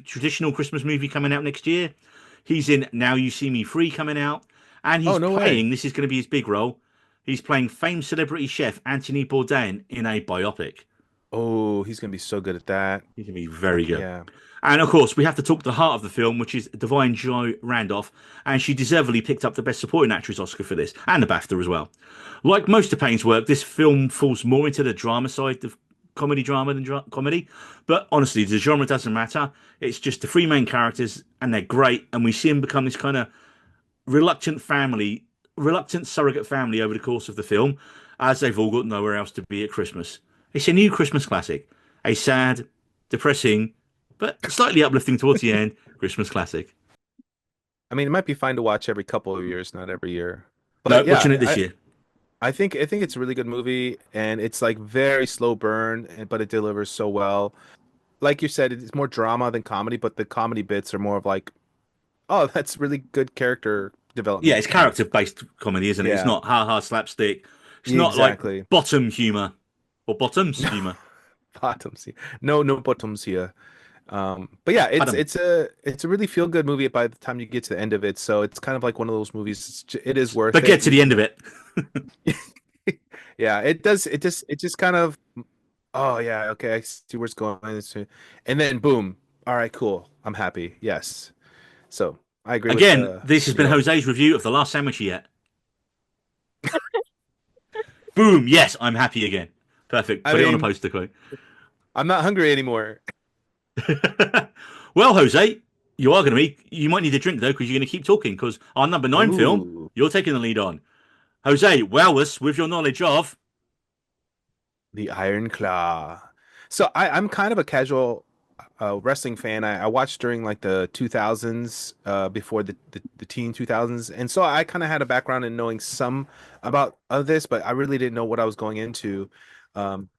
traditional Christmas movie coming out next year. He's in Now You See Me Free coming out. And he's Oh, no way. playing, this is going to be his big role, he's playing famed celebrity chef Anthony Bourdain in a biopic. Oh, he's gonna be so good at that. He can be very good. Yeah. And of course, we have to talk the heart of the film, which is Divine Joy Randolph, and she deservedly picked up the Best Supporting Actress Oscar for this, and the BAFTA as well. Like most of Payne's work, this film falls more into the drama side of comedy drama than comedy. But honestly, the genre doesn't matter. It's just the 3 main characters, and they're great, and we see them become this kind of reluctant surrogate family over the course of the film, as they've all got nowhere else to be at Christmas. It's a new Christmas classic, a sad, depressing, but slightly uplifting towards the end Christmas classic. I mean, it might be fine to watch every couple of years, not every year. No, But yeah, watching it this year. I think it's a really good movie, and it's like very slow burn, but it delivers so well. Like you said, it's more drama than comedy, but the comedy bits are more of like, oh, that's really good character development. Yeah, it's character-based comedy, isn't it? It's Yeah. not ha-ha slapstick. It's Yeah, not exactly. like bottom humor or bottoms humor. bottoms here. No, no bottoms here. But yeah, Adam. it's a really feel good movie by the time you get to the end of it. So it's kind of like one of those movies. It is worth But it. get to the end of it. Yeah, it does. It just kind of. Oh yeah, okay. I see where it's going. And then boom. All right, cool. I'm happy. Yes. So I agree with Again, this has been Neil. Jose's review of The Last Sandwich Yet. Boom. Yes, I'm happy again. Perfect. I Put it on a mean, poster quote. I'm not hungry anymore. Well, Jose, you are going to be. You might need a drink though, because you're going to keep talking. Because our number nine film, Ooh, you're taking the lead on. Jose, wow us with your knowledge of. the Iron Claw. So I'm kind of a casual wrestling fan. I watched during like the 2000s, before the teen 2000s, and so I kind of had a background in knowing some about of this, but I really didn't know what I was going into.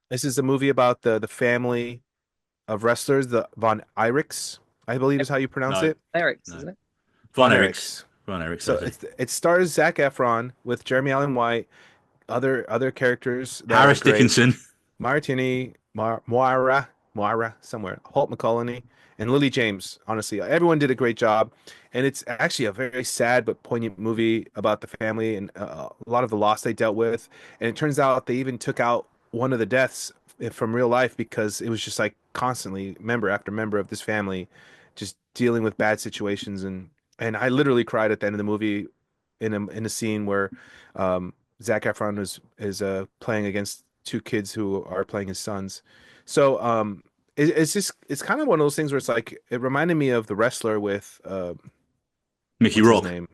This is a movie about the family of wrestlers, the Von Erichs, I believe is how you pronounce No, it. Eric's, no. isn't it? Von Von Erichs. Erichs. Von Erichs, So Jose. it stars Zac Efron with Jeremy Allen White, other characters that are Harris great. Dickinson. Martini, Moira, somewhere, Holt McCallany, and Lily James. Honestly, everyone did a great job, and it's actually a very sad but poignant movie about the family and a lot of the loss they dealt with. And it turns out they even took out one of the deaths from real life because it was just like constantly member after member of this family just dealing with bad situations, and I literally cried at the end of the movie in a scene where Zac Efron is playing against two kids who are playing his sons. So it's just it's kind of one of those things where it's like it reminded me of the wrestler with Mickey what's his Rourke. name?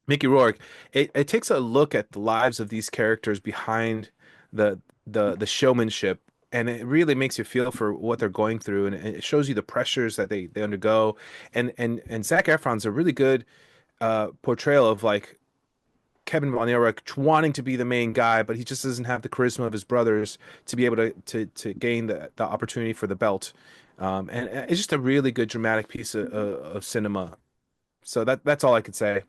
Mickey Rourke. It takes a look at the lives of these characters behind the the showmanship, and it really makes you feel for what they're going through, and it shows you the pressures that they undergo. And Zac Efron's a really good portrayal of like Kevin Von Erich wanting to be the main guy, but he just doesn't have the charisma of his brothers to be able to gain the opportunity for the belt. And it's just a really good dramatic piece of cinema. So that's all I could say.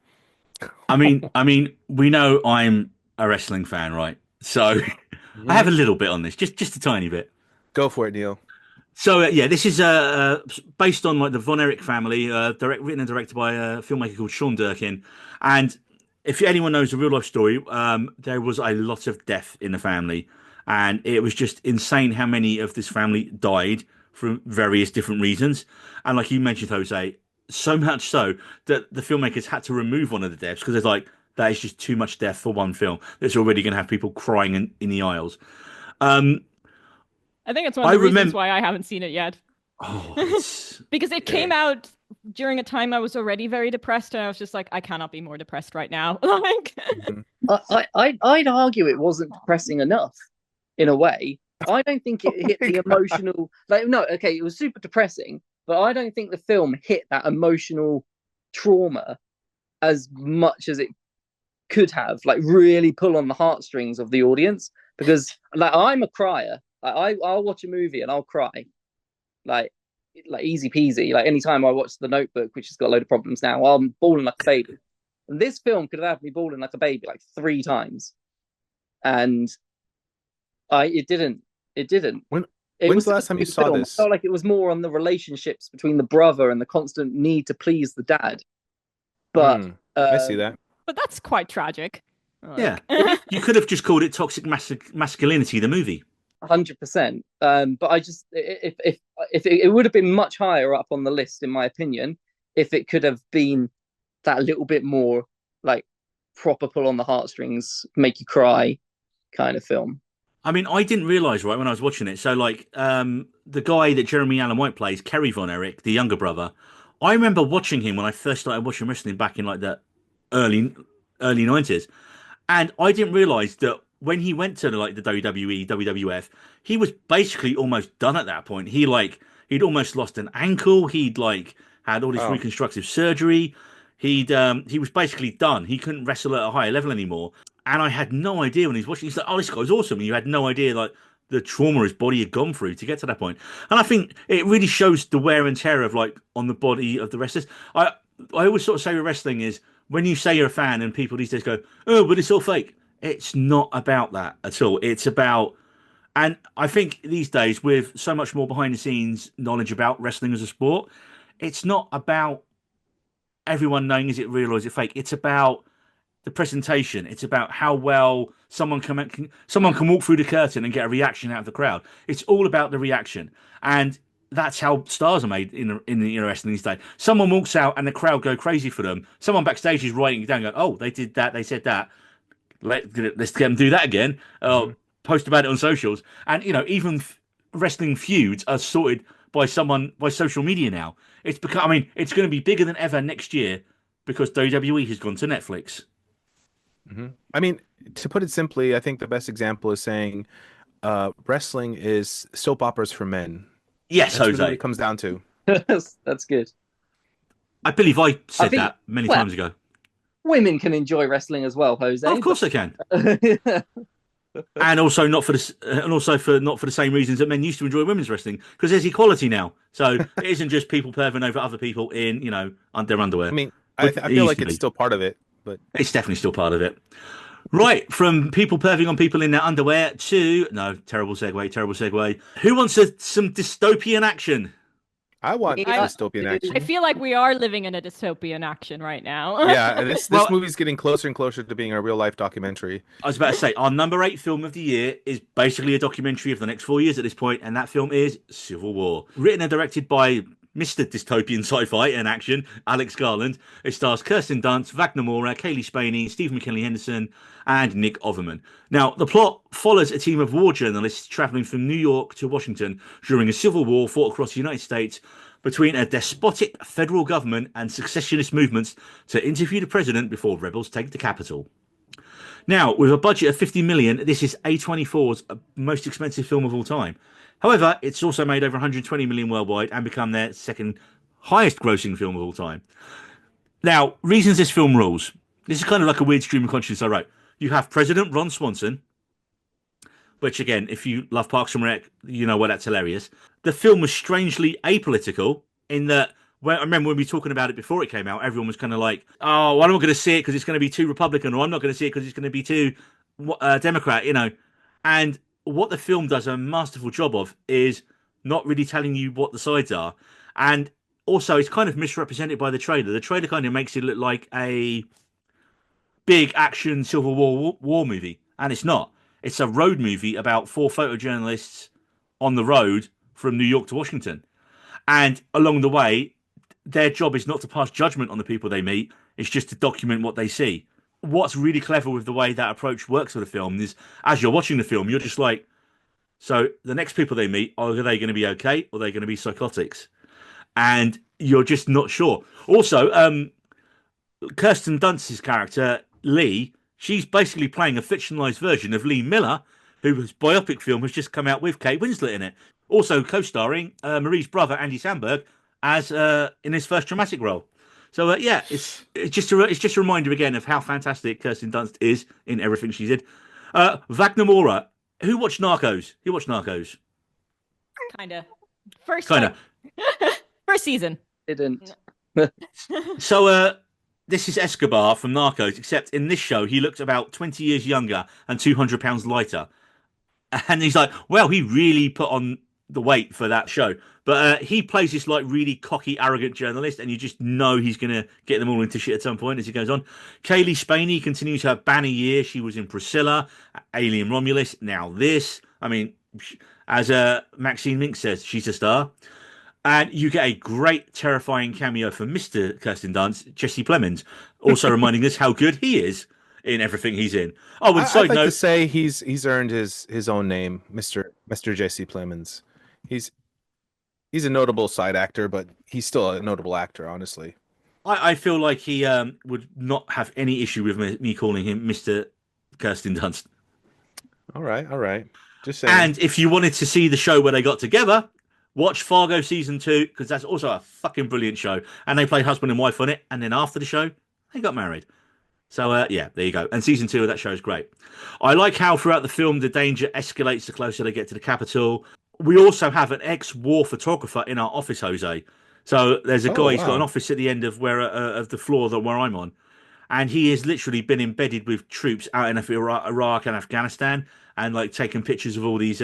I mean, we know I'm a wrestling fan, right? So I have a Mhm. little bit on this, just a tiny bit. Go for it, Neil. So yeah, this is based on like the Von Erich family, written and directed by a filmmaker called Sean Durkin. And if anyone knows the real life story, there was a lot of death in the family, and it was just insane how many of this family died for various different reasons. And like you mentioned, Jose, so much so that the filmmakers had to remove one of the deaths because they're like, that is just too much death for one film. That's already going to have people crying in the aisles. Um, I think it's one of I the reasons remember. why I haven't seen it yet. Oh, it's Because it yeah. came out during a time I was already very depressed, and I was just like, I cannot be more depressed right now. Like, Mhm. I'd argue it wasn't depressing enough in a way. I don't think it Oh hit my the God. emotional, like, no, okay, it was super depressing, but I don't think the film hit that emotional trauma as much as it could have, like really pull on the heartstrings of the audience. Because like I'm a crier. Like, I'll watch a movie and I'll cry. Like like easy peasy. Like anytime I watch The Notebook, which has got a load of problems now, I'm bawling like a baby. And this film could have had me bawling like a baby like 3 times. And I it didn't. It didn't. When It when's was the such last a time you good saw film. I this? felt like it was more on the relationships between the brother and the constant need to please the dad. But Hmm. I see um that. but that's quite tragic. Yeah. Like, You could have just called it Toxic Masculinity, the movie. 100%. But I just if it would have been much higher up on the list, in my opinion, if it could have been that little bit more like proper pull on the heartstrings, make you cry kind of film. I mean, I didn't realize right when I was watching it. So, like, the guy that Jeremy Allen White plays, Kerry Von Erich, the younger brother. I remember watching him when I first started watching wrestling back in like the early early 90s, and I didn't realize that when he went to like the WWE, WWF, he was basically almost done at that point. He'd almost lost an ankle. He'd like had all this Wow. reconstructive surgery. He was basically done. He couldn't wrestle at a higher level anymore. And I had no idea when he was watching. He's like, "Oh, this guy's awesome." And you had no idea like the trauma his body had gone through to get to that point. And I think it really shows the wear and tear of like on the body of the wrestlers. I always sort of say with wrestling is when you say you're a fan and people these days go, "Oh, but it's all fake." It's not about that at all. It's about And I think these days, with so much more behind the scenes knowledge about wrestling as a sport, it's not about everyone knowing is it real or is it fake. It's about the presentation. It's about how well someone can walk through the curtain and get a reaction out of the crowd. It's all about the reaction, and that's how stars are made in the wrestling these days. Someone walks out and the crowd go crazy for them. Someone backstage is writing it down, going, "Oh, they did that. They said that. Let's get them do that again." Mhm. Post about it on socials, and even wrestling feuds are sorted by someone by social media now. It's become. I mean, it's going to be bigger than ever next year because WWE has gone to Netflix. I mean, to put it simply, I think the best example is saying wrestling is soap operas for men. Yes, That's really what Jose. it comes down to. That's good. I believe I I said think, that many well, times ago. women can enjoy wrestling as well, Jose. Oh, of course they can, But... and also not for the and also for not for the same reasons that men used to enjoy women's wrestling because there's equality now. So it isn't just people perving over other people in their I underwear. mean, But I it feel used like to it's be. still part of it, but It's definitely still part of it. Right, from people perving on people in their underwear to no, terrible segue, terrible segue. Who wants some dystopian action? I want I dystopian I action. feel like we are living in a dystopian action right now. Yeah, and this Well, movie's getting closer and closer to being a real life documentary. I was about to say our number 8 film of the year is basically a documentary of the next 4 years at this point, and that film is Civil War, written and directed by Mr. Dystopian Sci-Fi and Action, Alex Garland. It stars Kirsten Dunst, Wagner Moura, Kaylee Spaney, Stephen McKinley Henderson, and Nick Offerman. Now, the plot follows a team of war journalists traveling from New York to Washington during a civil war fought across the United States between a despotic federal government and secessionist movements to interview the president before rebels take the Capitol. Now, with a budget of 50 million, this is A24's most expensive film of all time. However, it's also made over 120 million worldwide and become their second highest grossing film of all time. Now, reasons this film rules. This is kind of like a weird stream of consciousness I wrote. You have President Ron Swanson, which again, if you love Parks and Rec, you know why that's hilarious. The film was strangely apolitical in that I remember when we were talking about it before it came out, everyone was kind of like, oh, well, I'm not going to see it because it's going to be too Republican, or I'm not going to see it because it's going to be too Democrat. And what the film does a masterful job of is not really telling you what the sides are. And also, it's kind of misrepresented by the trailer. The trailer kind of makes it look like a big action Civil War movie, and it's not. It's a road movie about 4 photojournalists on the road from New York to Washington. And along the way, their job is not to pass judgment on the people they meet, it's just to document what they see. What's really clever with the way that approach works for the film is as you're watching the film, you're just like, so the next people they meet, are they going to be okay or are they going to be psychotics? And you're just not sure. Also, Kirsten Dunst's character, Lee, she's basically playing a fictionalized version of Lee Miller, whose biopic film has just come out with Kate Winslet in it. Also co-starring Marie's brother, Andy Samberg, as in his first dramatic role. So yeah, it's just a reminder again of how fantastic Kirsten Dunst is in everything she did. Wagner Moura, who watched Narcos? Who watched Narcos? Kinda. First Kind of. first season. Didn't. So this is Escobar from Narcos, except in this show he looks about 20 years younger and 200 pounds lighter. And he's like, well, he really put on the weight for that show. But he plays this like really cocky, arrogant journalist, and you just know he's going to get them all into shit at some point as he goes on. Kaylee Spaney continues her banner year. She was in Priscilla, Alien Romulus, now this. I mean, as Maxine Mink says, she's a star. And you get a great, terrifying cameo from Mr. Kirsten Dunst, Jesse Plemons, also reminding us how good he is in everything he's in. Oh, and I'd side like to note, say he's earned his own name, Mr. Jesse Plemons. He's a notable side actor, but he's still a notable actor, honestly. I feel like he would not have any issue with me calling him Mr. Kirsten Dunst. All right. Just saying. And if you wanted to see the show where they got together, watch Fargo season 2 because that's also a fucking brilliant show. And they played husband and wife on it. And then after the show, they got married. So yeah, there you go. And season 2 of that show is great. I like how throughout the film the danger escalates the closer they get to the capital. We also have an ex-war photographer in our office, Jose. So there's a Oh, guy. He's got wow. an office at the end of of the floor that where I'm on, and he has literally been embedded with troops out in Iraq and Afghanistan, and like taking pictures of all these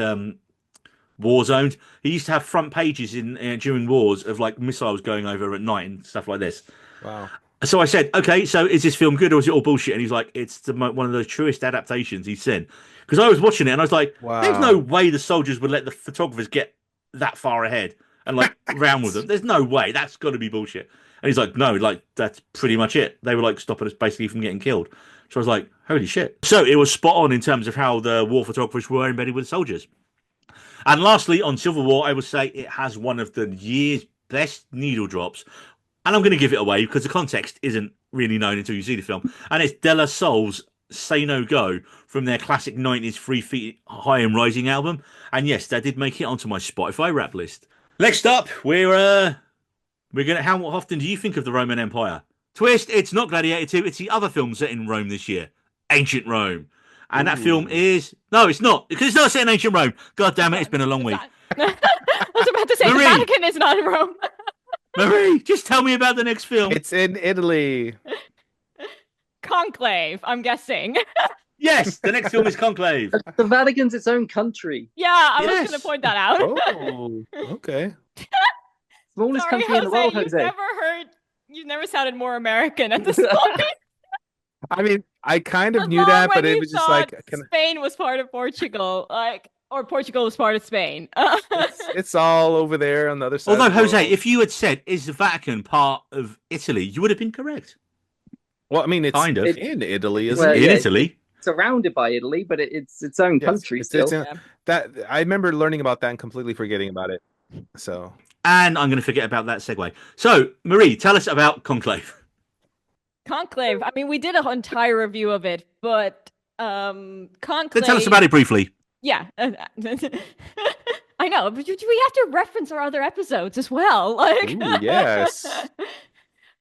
war zones. He used to have front pages in during wars of like missiles going over at night and stuff like this. Wow. So I said, okay, so is this film good or is it all bullshit? And he's like, it's one of the truest adaptations he's seen. Because I was watching it and I was like, there's no Wow. way the soldiers would let the photographers get that far ahead and like round with them. There's no way. That's got to be bullshit. And he's like, no, like that's pretty much it. They were like stopping us basically from getting killed. So I was like, holy shit. So it was spot on in terms of how the war photographers were embedded with the soldiers. And lastly, on Civil War, I would say it has one of the year's best needle drops. And I'm going to give it away because the context isn't really known until you see the film. And it's De La Soul's Say No Go from their classic 90s 3 Feet High and Rising album. And yes, that did make it onto my Spotify rap list. Next up, we're gonna. How often do you think of the Roman Empire? Twist, it's not Gladiator 2, it's the other film set in Rome this year. Ancient Rome. And that film is no, it's not, because it's not set in ancient Rome. God damn it, it's been a long week. I was about to say Marie! the Vatican is not in Rome. Marie, just tell me about the next film. It's in Italy. Conclave, I'm guessing. Yes, the next film is Conclave. The Vatican's its own country. Yeah, I was Yes. going to point that out. Oh, okay. Smallest Sorry, country in the world, Jose. You've never sounded more American at this point. I mean, I kind of As knew long that, when but it you was just thought like, Spain was part of Portugal, or Portugal was part of Spain. it's all over there on the other side. Although, of the Jose, world. if you had said, is the Vatican part of Italy, you would have been correct. Well, I mean, it's Kind of. in Italy, isn't Well, it? In yeah, Italy. Surrounded by Italy, but it's its own Yes, country it's still. in- that I remember learning about that and completely forgetting about it. So And I'm going to forget about that segue. So, Marie, tell us about Conclave. Conclave. I mean, we did an entire review of it, but Conclave. Then tell us about it briefly. Yeah. I know, but we have to reference our other episodes as well. Like, Ooh, yes.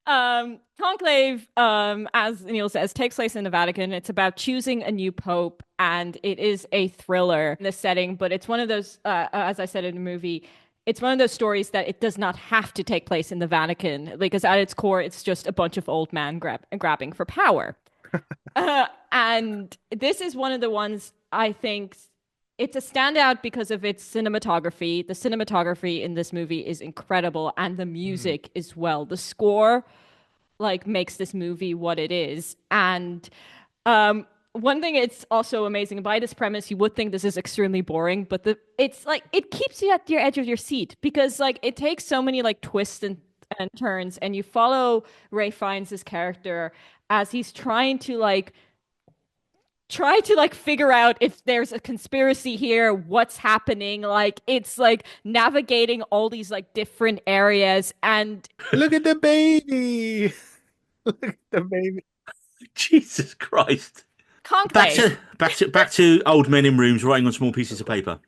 Conclave, as Neil says, takes place in the Vatican. It's about choosing a new pope, and it is a thriller in the setting, but it's one of those, as I said in the movie, it's one of those stories that it does not have to take place in the Vatican, because at its core, it's just a bunch of old men grabbing for power. And this is one of the ones I think it's a standout because of its cinematography. The cinematography in this movie is incredible, and the music as well. The score like makes this movie what it is. And one thing it's also amazing by this premise, you would think this is extremely boring, but it's like it keeps you at your edge of your seat because like it takes so many like twists and turns, and you follow Ray Fiennes' character as he's trying to figure out if there's a conspiracy here, what's happening. Like it's like navigating all these like different areas, and Look at the baby. Look at the baby. Jesus Christ. Conclave, Back to old men in rooms writing on small pieces of paper.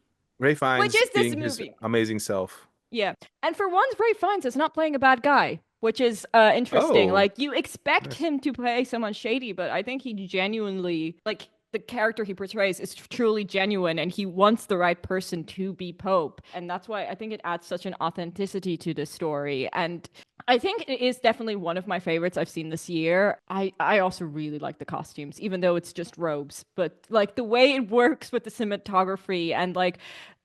Ray Fiennes Which is this being his movie? amazing self. yeah. And for once, Ray Fiennes is not playing a bad guy, which is interesting. Oh. Like you expect Nice. him to play someone shady, but I think he genuinely like the character he portrays is truly genuine, and he wants the right person to be Pope. And that's why I think it adds such an authenticity to the story. And I think it is definitely one of my favorites I've seen this year. I also really like the costumes, even though it's just robes. But like the way it works with the cinematography and like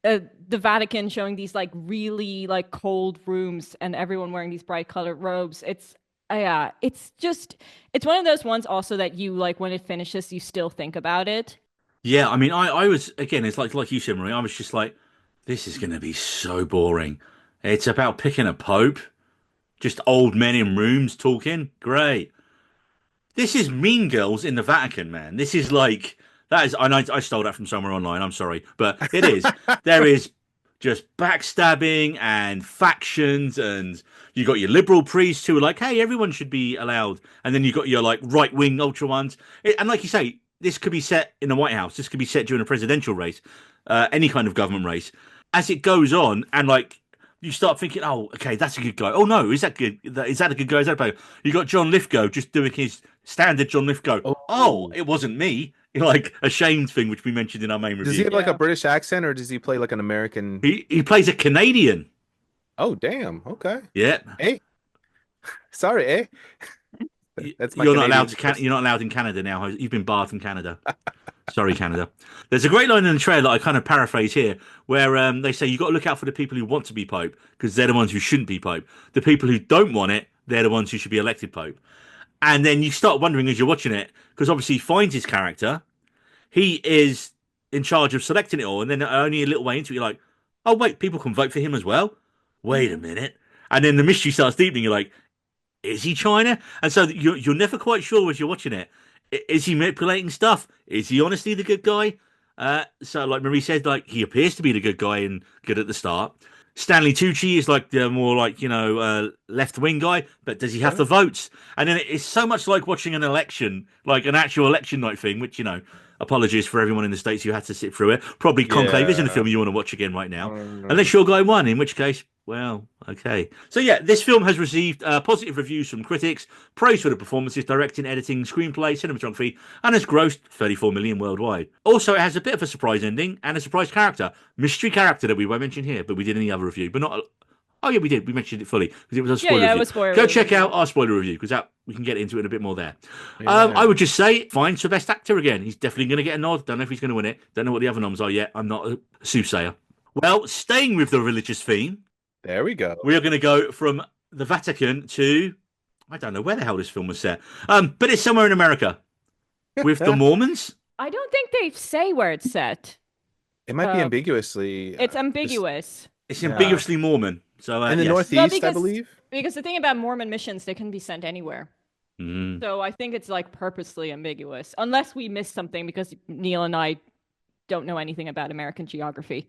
the Vatican showing these like really like cold rooms and everyone wearing these bright colored robes. It's one of those ones also that you like when it finishes, you still think about it. Yeah, I mean, I was, again, it's like you said, Marie, I was just like, this is going to be so boring. It's about picking a pope, just old men in rooms talking. Great. This is Mean Girls in the Vatican, man. This is like, that is, I stole that from somewhere online, I'm sorry, but it is. There is just backstabbing and factions, and you got your liberal priests who are like, hey, everyone should be allowed. And then you got your like right-wing ultra ones. And like you say, this could be set in the White House. This could be set during a presidential race, any kind of government race. As it goes on, and like, you start thinking, oh, okay, that's a good guy. Oh, no, is that good? Is that a good guy? Is that a bad guy? You got John Lithgow just doing his standard John Lithgow. Oh, it wasn't me. Like a shamed thing, which we mentioned in our main review. Does he have like Yeah. a British accent, or does he play like an American? He plays a Canadian. Oh, damn. Okay. Yeah. Hey. Sorry, eh? That's my You're not allowed Canadian to. twist. You're not allowed in Canada now. You've been barred from Canada. Sorry, Canada. There's a great line in the trailer that I kind of paraphrase here, where they say you've got to look out for the people who want to be Pope because they're the ones who shouldn't be Pope. The people who don't want it, they're the ones who should be elected Pope. And then you start wondering as you're watching it, because obviously he finds his character, he is in charge of selecting it all, and then only a little way into it, you're like, oh wait, people can vote for him as well. Wait a minute, and then the mystery starts deepening. You're like, is he China? And so you're never quite sure as you're watching it. Is he manipulating stuff? Is he honestly the good guy? So like Marie said, like he appears to be the good guy and good at the start. Stanley Tucci is like the more like left wing guy, but does he have the votes? And then it's so much like watching an election, like an actual election night thing. Which apologies for everyone in the States who had to sit through it. Probably Conclave isn't a film you want to watch again right now, unless your guy won. In which case, well, okay. So yeah, this film has received positive reviews from critics, praise for the performances, directing, editing, screenplay, cinematography, and has grossed 34 million worldwide. Also, it has a bit of a surprise ending and a surprise character, mystery character that we won't mention here, but we did in the other review, but not. Oh yeah, we did. We mentioned it fully because it was a spoiler review. It was spoiler Go review. check out our spoiler review because that we can get into it a bit more there. I would just say, fine for best actor again. He's definitely going to get a nod. Don't know if he's going to win it. Don't know what the other noms are yet. I'm not a soothsayer. Well, staying with the religious theme, There we go. we are going to go from the Vatican to I don't know where the hell this film was set, but it's somewhere in America with the Mormons. I don't think they say where it's set. It might be ambiguously. It's ambiguous. It's ambiguously Mormon. So In the yes. Northeast, I believe. Because the thing about Mormon missions, they can be sent anywhere. Mm. So I think it's like purposely ambiguous, unless we missed something because Neil and I don't know anything about American geography.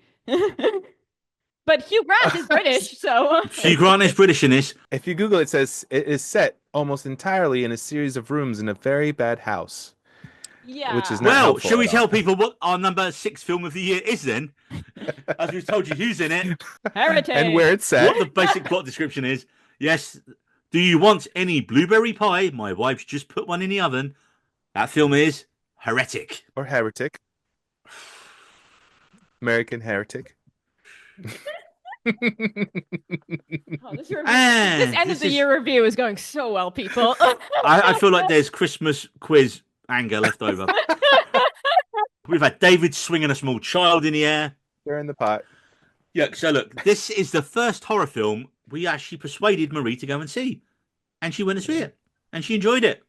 But Hugh Grant is British, so Hugh Grant is British in this. If you Google it, says it is set almost entirely in a series of rooms in a very bad house. yeah. Which is not Well, helpful shall we at tell all. people what our number 6 film of the year is then? As we've told you who's in it, Heritage. And where it's set. what the basic plot description is. Yes, do you want any blueberry pie? My wife's just put one in the oven. That film is Heretic. Or Heretic. American Heretic. Oh, this And end of the year review is going so well, people. I feel like there's Christmas quiz anger left over. We've had David swinging a small child in the air. They're in the pot. Yeah, so look, this is the first horror film we actually persuaded Marie to go and see. And she went to see it. And she enjoyed it.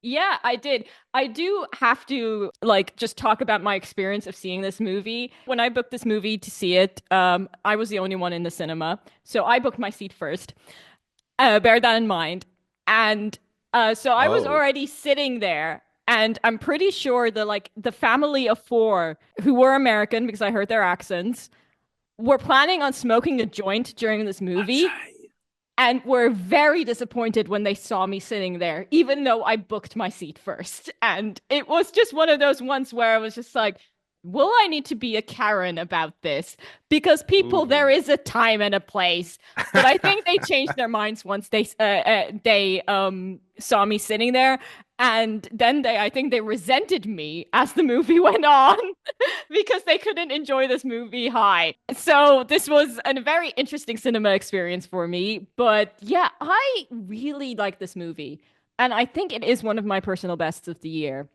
Yeah, I did. I do have to just talk about my experience of seeing this movie. When I booked this movie to see it, I was the only one in the cinema, so I booked my seat first. Bear that in mind. And so I was already sitting there, and I'm pretty sure the family of 4 who were American because I heard their accents were planning on smoking a joint during this movie. And were very disappointed when they saw me sitting there, even though I booked my seat first. And it was just one of those ones where I was just like, will I need to be a Karen about this? Because people, there is a time and a place. But I think they changed their minds once they saw me sitting there. And then I think they resented me as the movie went on because they couldn't enjoy this movie high. So this was a very interesting cinema experience for me. But yeah, I really like this movie. And I think it is one of my personal bests of the year.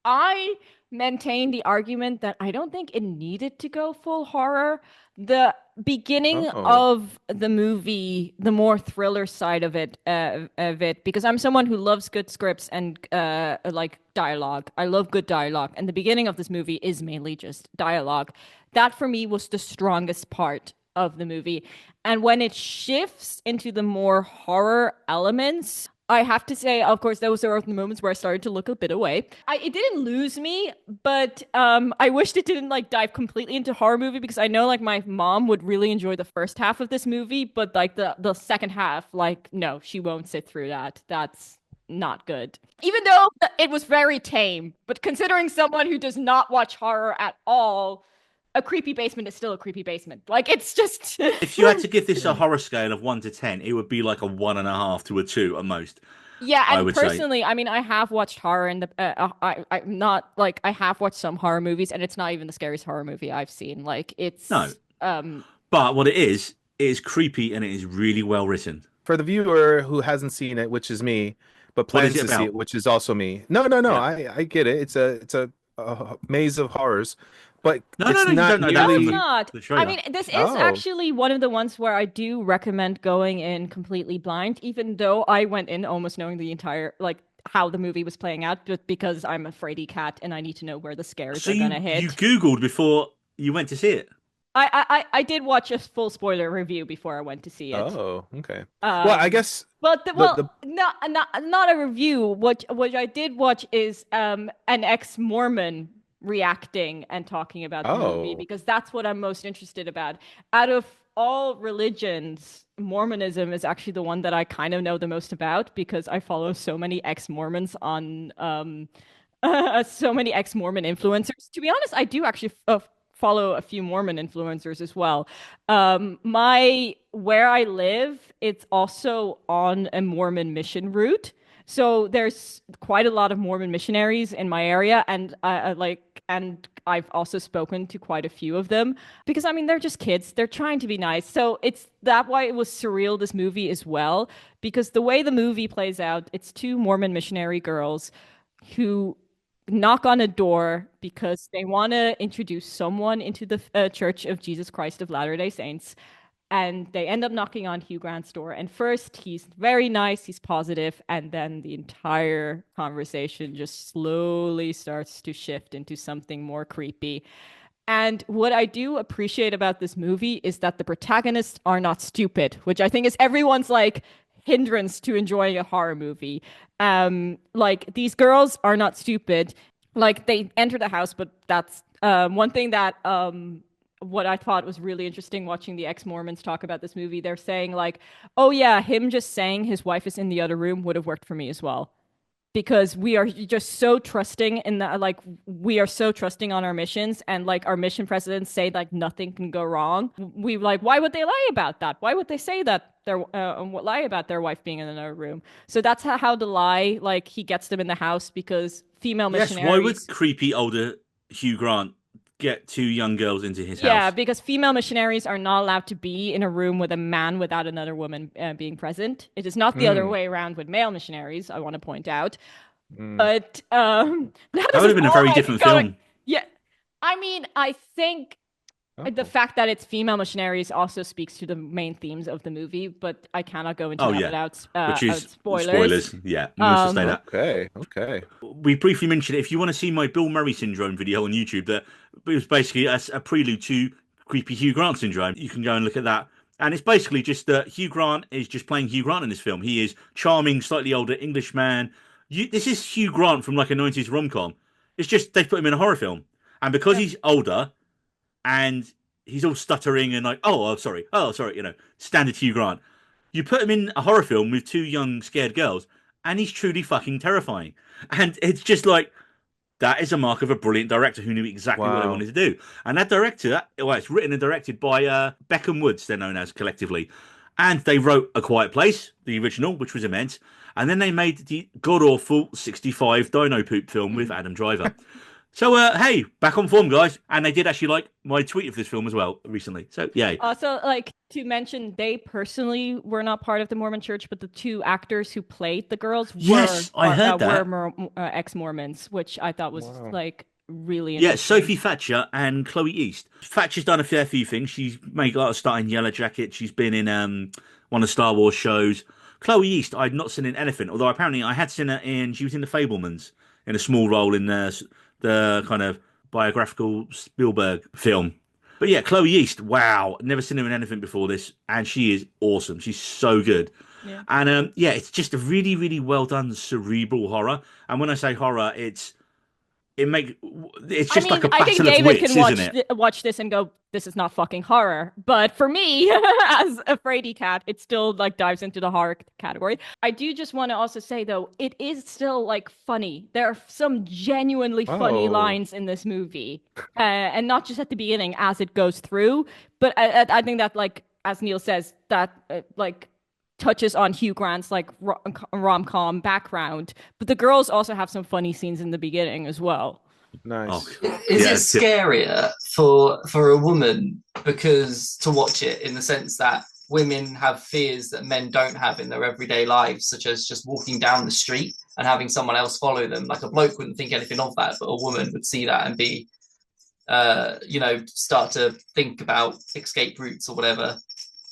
I maintain the argument that I don't think it needed to go full horror. The beginning of the movie, the more thriller side of it, because I'm someone who loves good scripts and dialogue. I love good dialogue, and the beginning of this movie is mainly just dialogue. That for me was the strongest part of the movie. And when it shifts into the more horror elements, I have to say, of course, those are the moments where I started to look a bit away. It didn't lose me, but I wished it didn't dive completely into horror movie because I know my mom would really enjoy the first half of this movie, but the second half, no, she won't sit through that. That's not good. Even though it was very tame, but considering someone who does not watch horror at all, a creepy basement is still a creepy basement. It's just. If you had to give this a horror scale of 1 to 10, it would be like a 1.5 to a 2 at most. Yeah, and I would personally, say. I mean, I have watched horror in the. I'm not I have watched some horror movies, and it's not even the scariest horror movie I've seen. It's No. But what it is creepy and it is really well written. For the viewer who hasn't seen it, which is me, but What is plans it to see about? it, which is also me. No. Yeah. I get it. It's a maze of horrors, but No, it's you not don't know that No, from it's the, nearly. not. the I trailer. mean, this is Oh, actually one of the ones where I do recommend going in completely blind, even though I went in almost knowing the entire, like, how the movie was playing out, but because I'm a fraidy cat and I need to know where the scares So are gonna you hit. Googled before you went to see it? I did watch a full spoiler review before I went to see it. oh, okay. Well, I Um, guess but the not a review. What I did watch is an ex-Mormon reacting and talking about the movie oh, because that's what I'm most interested about. Out of all religions, Mormonism is actually the one that I kind of know the most about because I follow so many ex-Mormons on so many ex-Mormon influencers. To be honest, I do actually follow a few Mormon influencers as well. My where I live, it's also on a Mormon mission route. So there's quite a lot of Mormon missionaries in my area, and and I've also spoken to quite a few of them because I mean they're just kids. They're trying to be nice. So it's that why it was surreal this movie as well because the way the movie plays out, it's two Mormon missionary girls who knock on a door because they want to introduce someone into the Church of Jesus Christ of Latter-day Saints. And they end up knocking on Hugh Grant's door. And first, he's very nice, he's positive, and then the entire conversation just slowly starts to shift into something more creepy. And what I do appreciate about this movie is that the protagonists are not stupid, which I think is everyone's like hindrance to enjoying a horror movie. Like these girls are not stupid. Like they enter the house, but that's one thing that what I thought was really interesting watching the ex-Mormons talk about this movie. They're saying like, "Oh yeah, him just saying his wife is in the other room would have worked for me as well." Because we are just so trusting in the like we are so trusting on our missions and like our mission presidents say like nothing can go wrong. We like why would they lie about that? Why would they say that their lie about their wife being in another room? So that's how the lie like he gets them in the house because female Yes, why would missionaries. creepy older Hugh Grant get two young girls into his Yeah, house? because female missionaries are not allowed to be in a room with a man without another woman being present. It is not the other mm, way around with male missionaries, I want to point out. mm. But That this would is have been a all very I different going. film. Yeah, I mean, I think the Oh, fact that it's female missionaries also speaks to the main themes of the movie, but I cannot go into Oh that yeah, without which out is spoilers. spoilers. Yeah, must to say Um, that. okay, okay. We briefly mentioned it. If you want to see my Bill Murray syndrome video on YouTube, that it was basically a prelude to creepy Hugh Grant syndrome. You can go and look at that. And it's basically just that Hugh Grant is just playing Hugh Grant in this film. He is charming, slightly older Englishman. This is Hugh Grant from like a 90s rom-com. It's just they've put him in a horror film. And because yeah. he's older and he's all stuttering and like, oh, sorry, standard Hugh Grant. You put him in a horror film with two young, scared girls, and he's truly fucking terrifying. And it's just like, that is a mark of a brilliant director who knew exactly what they Wow. wanted to do. And that director, well, it's written and directed by Beckham Woods, they're known as collectively. And they wrote A Quiet Place, the original, which was immense. And then they made the god awful 65 Dino Poop film with Adam Driver. So, hey, back on form, guys. And they did actually like my tweet of this film as well recently. So, yay. Also, like to mention, they personally were not part of the Mormon Church, but the two actors who played the girls Yes, I heard that. ex-Mormons, which I thought was Wow. like really Yeah, interesting. Sophie Thatcher and Chloe East. Thatcher's done a fair few things. She's made like a start in Yellow Jacket. She's been in one of the Star Wars shows. Chloe East, I'd not seen in anything, although apparently I had seen her in. She was in The Fablemans in a small role in the kind of biographical Spielberg film. But yeah, Chloe East, wow, never seen her in anything before this, and she is awesome. She's so good. Yeah. And yeah, it's just a really, really well done cerebral horror. And when I say horror, it make it's I just like mean, a I think battle of David wits, can isn't it? watch this and go, "This is not fucking horror." But for me, as a fraidy cat, it still like dives into the horror category. I do just want to also say though, it is still like funny. There are some genuinely funny Oh, lines in this movie, and not just at the beginning as it goes through. But I think that like as Neil says, that like touches on Hugh Grant's like rom-com background, but the girls also have some funny scenes in the beginning as well. Oh, nice. Is it yeah, scarier for a woman because to watch it in the sense that women have fears that men don't have in their everyday lives, such as just walking down the street and having someone else follow them. Like a bloke wouldn't think anything of that, but a woman would see that and be, start to think about escape routes or whatever.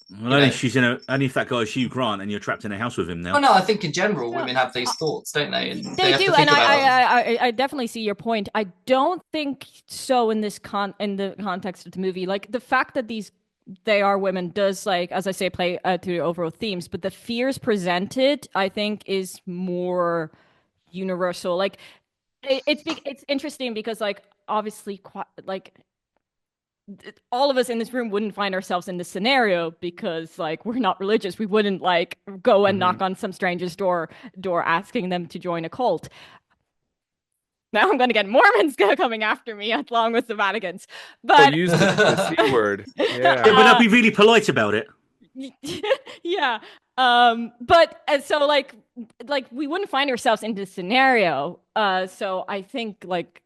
Well, only if that guy's Hugh Grant and you're trapped in a house with him now. Oh no, I think in general women have these thoughts, don't they? And they have do, to think and about I definitely see your point. I don't think so in the context of the movie. Like the fact that they are women does, like, as I say, play through overall themes, but the fears presented, I think, is more universal. Like it's interesting because, like, obviously, like all of us in this room wouldn't find ourselves in this scenario because, like, we're not religious. We wouldn't, like, go and knock on some stranger's door asking them to join a cult. Now I'm going to get Mormons coming after me along with the Vaticans. But use the C word. Yeah. But I'll be really polite about it. Yeah. But so like we wouldn't find ourselves in this scenario. So I think, like,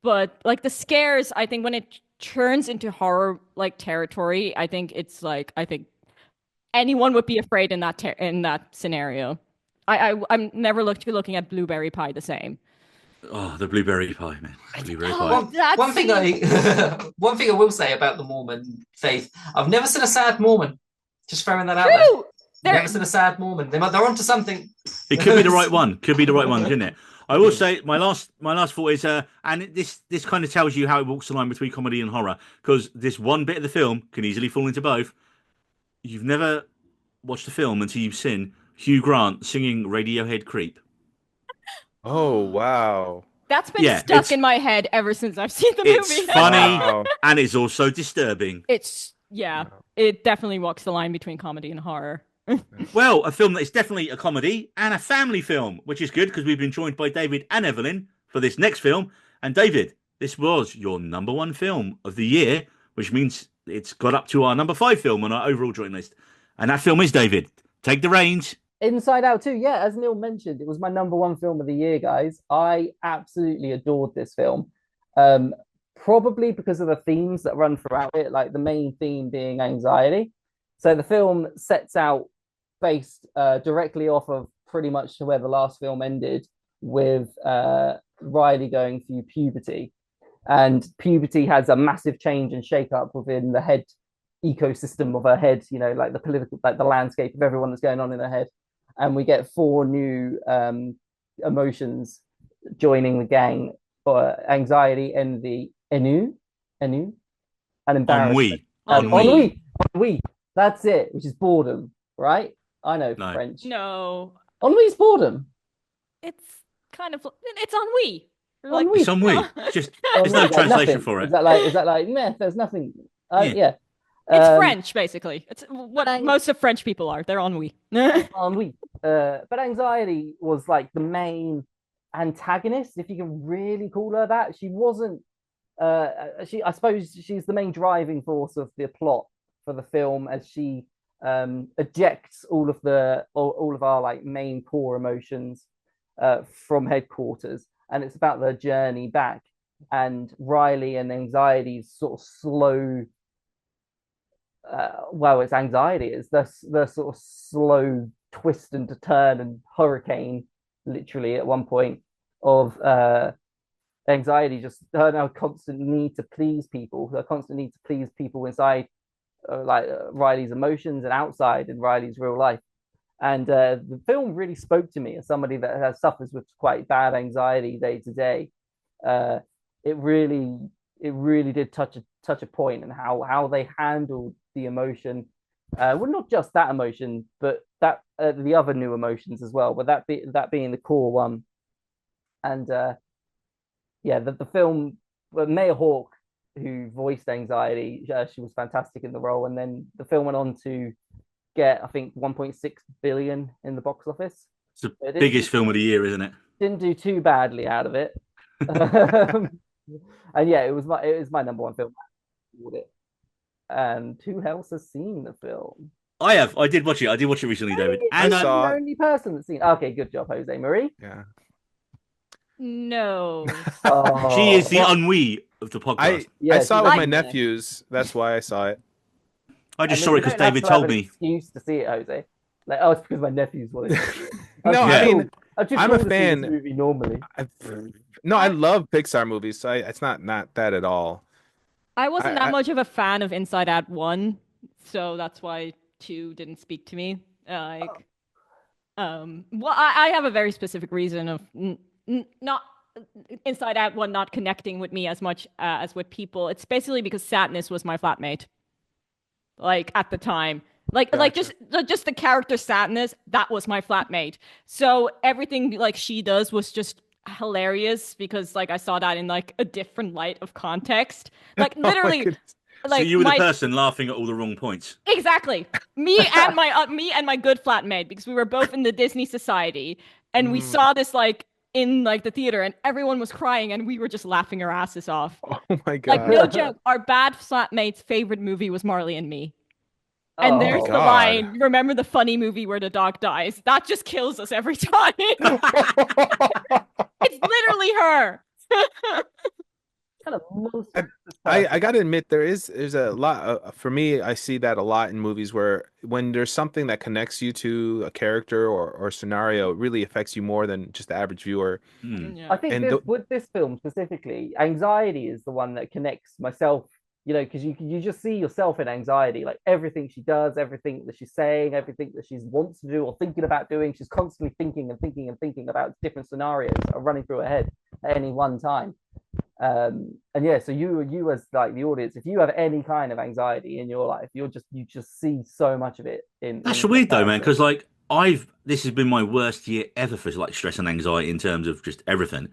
but like the scares, I think when it turns into horror like territory, I think anyone would be afraid in that scenario. I'm never looking at Blueberry Pie the same. Oh, the blueberry pie, man. Blueberry pie. one thing I will say about the Mormon faith, I've never seen a sad Mormon. Just throwing that out there. Never seen a sad Mormon. They're onto something. It could be the right one. Could be the right one, couldn't it? I will say my last thought is, and this kind of tells you how it walks the line between comedy and horror, because this one bit of the film can easily fall into both. You've never watched the film until you've seen Hugh Grant singing Radiohead "Creep." Oh, wow. That's been stuck in my head ever since I've seen the movie. It's funny and it's also disturbing. It definitely walks the line between comedy and horror. Well, a film that is definitely a comedy and a family film, which is good because we've been joined by David and Evelyn for this next film. And David, this was your number 1 film of the year, which means it's got up to our number 5 film on our overall joint list. And that film is, David, take the reins. Inside Out 2, yeah, as Neil mentioned, it was my number 1 film of the year, guys. I absolutely adored this film. Probably because of the themes that run throughout it, like the main theme being anxiety. So the film sets out based directly off of pretty much where the last film ended, with Riley going through puberty. And puberty has a massive change and shake up within the head ecosystem of her head, like the political, like the landscape of everyone that's going on in her head. And we get 4 new emotions joining the gang: for anxiety, envy, ennui, and embarrassment. Ennui. That's it, which is boredom, right? I know French. No. Ennui's boredom. It's ennui. Ennui. It's ennui. Just there's no translation for it. Is that like meh? There's nothing. Yeah. It's French, basically. It's what most of French people are. They're ennui. Ennui. But anxiety was like the main antagonist, if you can really call her that. She wasn't. I suppose she's the main driving force of the plot for the film, as she ejects all of our like main core emotions from headquarters, and it's about the journey back. And Riley and anxiety's sort of slow. It's anxiety. It's the sort of slow twist and turn and hurricane, literally at one point, of anxiety, just her constant need to please people, her constant need to please people inside, Riley's emotions and outside in Riley's real life. And the film really spoke to me as somebody that suffers with quite bad anxiety day to day. It really did touch a point in how they handled the emotion. Well, not just that emotion, but that the other new emotions as well. But that being the core one. And the film, Maya Hawke, who voiced anxiety, she was fantastic in the role. And then the film went on to get, I think, 1.6 billion in the box office. It's the biggest film of the year, isn't it? Didn't do too badly out of it. And yeah, it was my number 1 film. And who else has seen the film? I have. I did watch it. I did watch it recently, David. And I'm the only person that's seen. Okay, good job, Jose Marie. Yeah. No. She is the ennui of the podcast. I saw it with my nephews. That's why I saw it. I just mean, saw it you because don't have David to have told an me. excuse to see it, Jose. Like, oh, it's because my nephews wanted to see it. No, I Yeah. mean, I'm too I'm cool a to see this fan. movie normally. I, no, I I love Pixar movies, so it's not that at all. I I, wasn't that I much of a fan of Inside Out 1, so that's why 2 didn't speak to me. Like, well, I have a very specific reason of not Inside Out 1 not connecting with me as much as with people. It's basically because Sadness was my flatmate, like at the time. Like gotcha. just the character Sadness, that was my flatmate. So everything like she does was just hilarious because like I saw that in like a different light of context. Like Oh my literally goodness. So like you were the my person laughing at all the wrong points. exactly. Me and my good flatmate because we were both in the Disney Society and we Mm. saw this like in like the theater and everyone was crying and we were just laughing our asses off. Oh my Like God. no joke, our bad flatmate's favorite movie was Marley and Me. And Oh my there's the Oh, God. line, remember the funny movie where the dog dies? That just kills us every time. It's literally her. kind of I, monstrous I person. gotta admit there's a lot for me. I see that a lot in movies where when there's something that connects you to a character or scenario, it really affects you more than just the average viewer. Hmm. I Yeah. think And this with this film specifically, anxiety is the one that connects myself. You know, because you just see yourself in anxiety, like everything she does, everything that she's saying, everything that she wants to do or thinking about doing. She's constantly thinking and thinking and thinking about different scenarios that are running through her head at any one time. And yeah, so you as like the audience, if you have any kind of anxiety in your life, you just see so much of it That's in the weird though, man, character. because like I've this has been my worst year ever for like stress and anxiety in terms of just everything.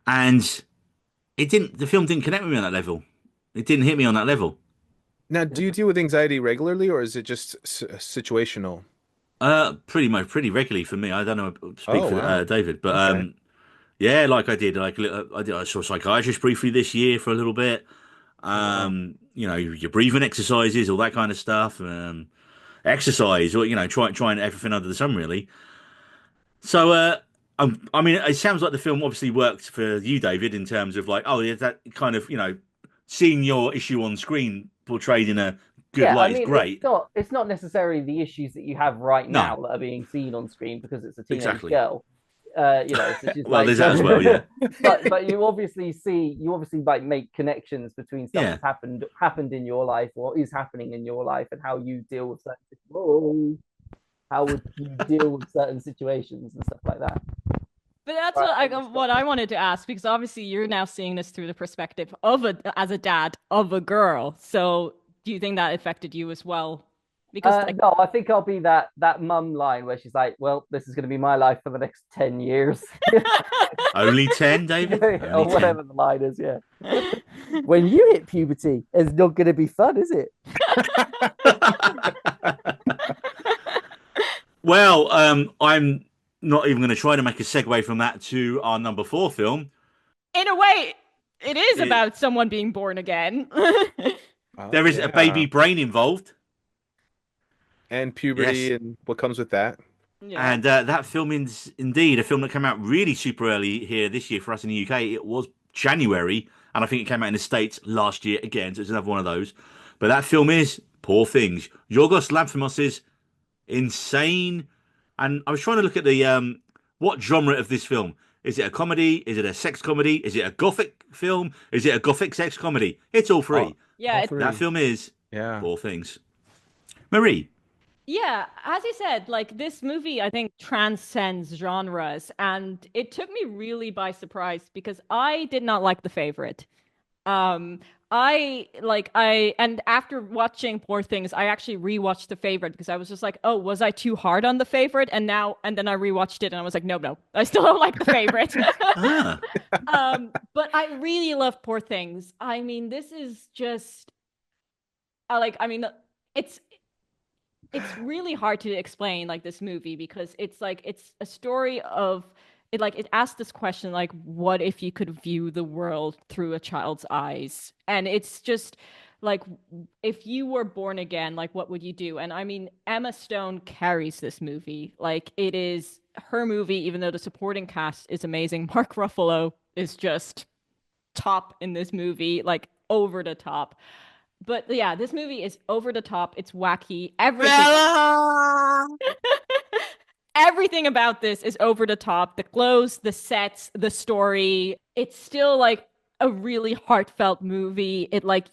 And the film didn't connect with me on that level. It didn't hit me on that level. now, do you deal with anxiety regularly, or is it just situational? Pretty regularly for me. I don't know, speak Oh for wow. David, but Okay. yeah, like I did, I saw a psychiatrist briefly this year for a little bit. Oh wow. Your breathing exercises, all that kind of stuff. Exercise, or trying everything under the sun, really. So, I mean, it sounds like the film obviously worked for you, David, in terms of like, oh, yeah, that kind of, seeing your issue on screen portrayed in a good Yeah, I light is mean, great. it's not necessarily the issues that you have right No, now that are being seen on screen because it's a teenage exactly. girl. You know, so she's Well, like, there's that as well. Yeah, but you obviously like make connections between stuff yeah. that's happened in your life or is happening in your life and how you deal with whoa, how would you deal with certain situations and stuff like that. But that's Right, what I wanted to ask because obviously you're now seeing this through the perspective of as a dad of a girl. So do you think that affected you as well? Because like no, I think I'll be that mum line where she's like, "Well, this is going to be my life for the next 10 years," Only 10, David. or Only 10. whatever the line is. Yeah. When you hit puberty, it's not going to be fun, is it? Well, I'm not even going to try to make a segue from that to our number four film. in a way, it is It, about someone being born again. Oh there is a yeah. baby brain involved. And Yes. puberty and what comes with that. Yeah. And that film is indeed a film that came out really super early here this year for us in the UK. It was January, and I think it came out in the States last year again, so it's another one of those. But that film is Poor Things. Yorgos Lanthimos' insane. And I was trying to look at the what genre of this film. Is it a comedy? Is it a sex comedy? Is it a gothic film? Is it a gothic sex comedy? It's all All, three. Yeah, all it, That three. film is Yeah. Poor Things. Marie. yeah, as you said, like this movie I think transcends genres and it took me really by surprise because I did not like The Favorite. Um, and after watching Poor Things, I actually rewatched The Favorite because I was just like, oh, was I too hard on The Favorite? And then I rewatched it and I was like, no, no, I still don't like The Favorite. Ah. But I really love Poor Things. I mean, this is just, I mean, it's it's really hard to explain like this movie because it's like it's a story of it like it asks this question like what if you could view the world through a child's eyes and it's just like if you were born again like what would you do and I mean Emma Stone carries this movie like it is her movie even though the supporting cast is amazing. Mark Ruffalo is just top in this movie like over the top. But yeah, this movie is over the top. It's wacky. Everything Bella! everything about this is over the top. The clothes, the sets, the story. It's still like a really heartfelt movie. Like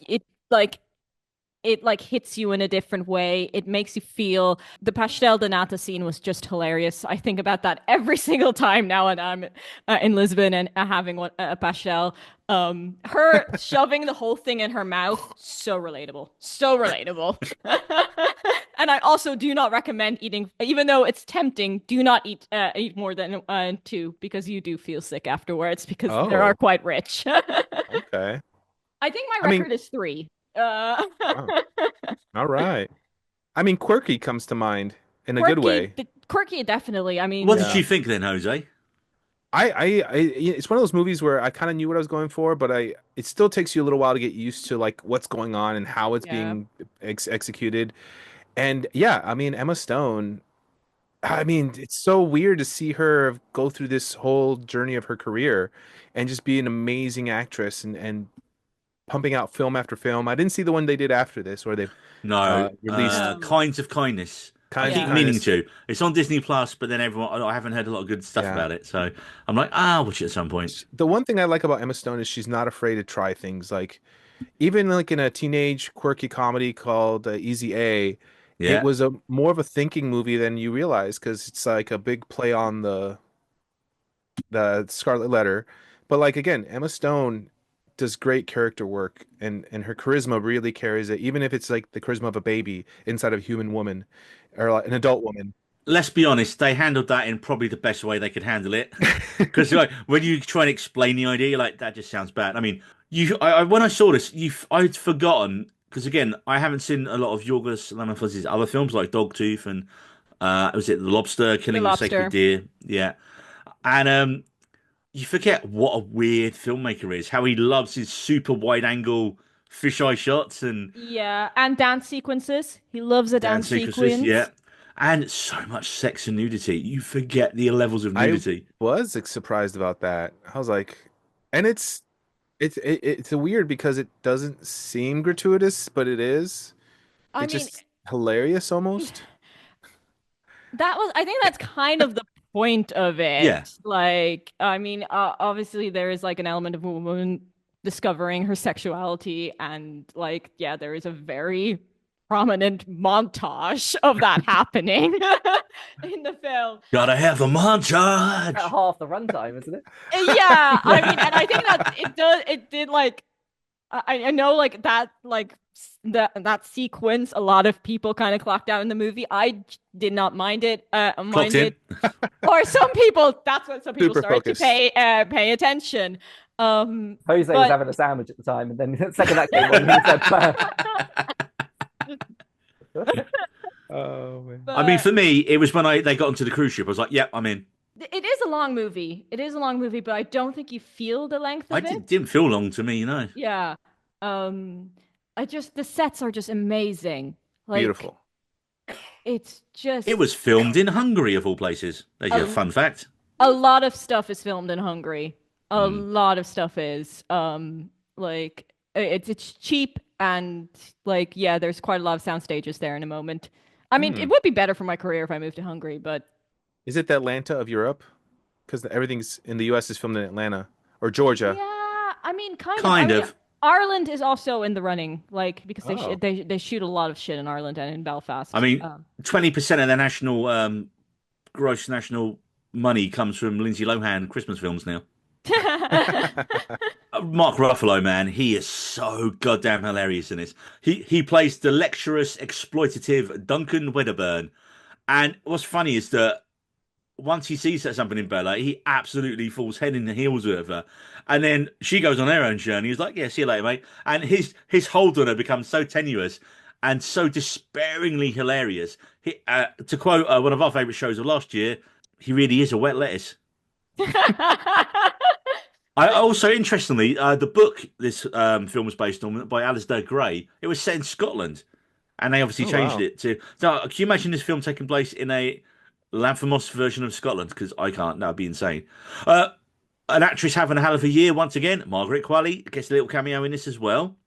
it like hits you in a different way. It makes you feel. The pastel de nata scene was just hilarious. I think about that every single time now, and I'm in Lisbon and having a pastel. Her shoving the whole thing in her mouth, so relatable, so relatable. And I also do not recommend eating, even though it's tempting. Do not eat more than two because you do feel sick afterwards because they are Oh, quite rich. okay. I think my I mean, record is three. Uh, wow. All right. I mean, quirky comes to mind in a good quirky, way. quirky, definitely. I What mean, did Yeah. you think then, Jose? It's one of those movies where I kind of knew what I was going for, but it still takes you a little while to get used to like what's going on and how it's yeah. being executed. And yeah, I mean, Emma Stone, I mean, it's so weird to see her go through this whole journey of her career and just be an amazing actress and pumping out film after film. I didn't see the one they did after this where they've No, released No. Kinds of Kindness. I Kinds of keep Yeah. meaning Kindness. to. It's on Disney Plus, but then I haven't heard a lot of good stuff Yeah. about it. So I'm like, ah, I'll watch it at some point. The one thing I like about Emma Stone is she's not afraid to try things. Like even like in a teenage quirky comedy called Easy A, it Yeah. was a more of a thinking movie than you realize because it's like a big play on the Scarlet Letter. But like again, Emma Stone does great character work and her charisma really carries it, even if it's like the charisma of a baby inside of a human woman or like an adult woman. Let's be honest, they handled that in probably the best way they could handle it. Because like when you try and explain the idea, you're like that just sounds bad. I mean, when I saw this, I'd forgotten because again, I haven't seen a lot of Yorgos Lanthimos' other films like Dogtooth and was it The Lobster, The Killing of a Sacred Lobster. Deer? Yeah, and you forget what a weird filmmaker is. How he loves his super wide angle fisheye shots and Yeah, and dance sequences. He loves a dance dance sequences. Yeah, sequence. and so much sex and nudity. You forget the levels of I nudity. was like, surprised about that. I was like, and it's a weird because it doesn't seem gratuitous, but it is. I It's mean, just hilarious almost. I think that's kind of the point of Yeah. it. Like, I mean, obviously there is like an element of a woman discovering her sexuality, and like, yeah, there is a very prominent montage of that happening in the film. Gotta have a About montage. half the runtime, isn't it? Yeah, I mean, and I think that it did like I know like that that sequence a lot of people kind of clocked out in the movie. Did not mind it Clocked in. or some people that's when some people Super started to focused. pay attention. Jose was But having a sandwich at the time, and then the second that came on, he said, Oh man. I mean, but for me, it was when they got onto the cruise ship. I was like, "Yep, I'm in." it is a long movie. It is a long movie, but I don't think you feel the length I of it. didn't feel long to me, you know. Yeah. Um I just the sets are just amazing. Like Beautiful. it's It just was filmed in Hungary, of all places. There's your a, fun fact. a lot of stuff is filmed in Hungary. A Mm. lot of stuff is like it's cheap and like yeah, there's quite a lot of sound stages there in a moment. I mean, Hmm. it would be better for my career if I moved to Hungary, but Is it the Atlanta of Europe? Because everything's in the US is filmed in Atlanta or Georgia. yeah, I mean kind of. I Kind mean of. Ireland is also in the running like because Oh. they shoot a lot of shit in Ireland and in I Belfast. mean, 20% of their national gross national money comes from Lindsay Lohan Christmas films now. Mark Ruffalo, man, he is so goddamn hilarious in this. He plays the lecturous, exploitative Duncan Wedderburn. And what's funny is that once he sees that something in Bella, he absolutely falls head in the heels with her. And then she goes on her own journey. He's like, "Yeah, see you later, mate." And his hold on her becomes so tenuous and so despairingly hilarious. To quote one of our favourite shows of last year, he really is a wet lettuce. I also, interestingly, the book this film was based on by Alasdair Gray, it was set in Scotland, and they obviously Oh changed wow. it to. So, can you imagine this film taking place in a Lanthimos version of Scotland? Because I can't. That'd be insane. Uh, an actress having a hell of a year once again. Margaret Qualley gets a little cameo in this as well.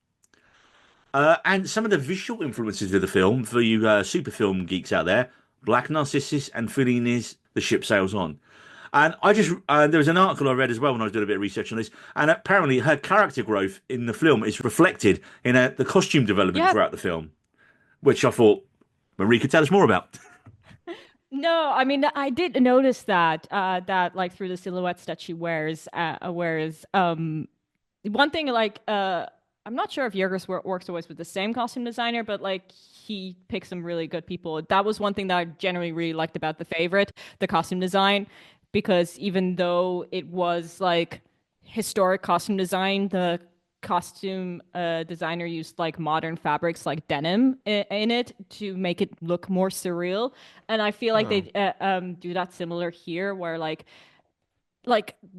And some of the visual influences of the film for you super film geeks out there: Black Narcissus and Fellini's The Ship Sails On. And I just there was an article I read as well when I was doing a bit of research on this, and apparently her character growth in the film is reflected in the costume development Yeah. throughout the film, which I thought Marie could tell us more about. No, I mean I did notice that that like through the silhouettes that she wears one thing like I'm not sure if works always with the same costume designer, but like he picks some really good people. That was one thing that I generally really liked about The Favorite, the costume design, because even though it was like historic costume design, the costume designer used like modern fabrics like denim in it to make it look more surreal. And I feel like Oh. they do that similar here, where like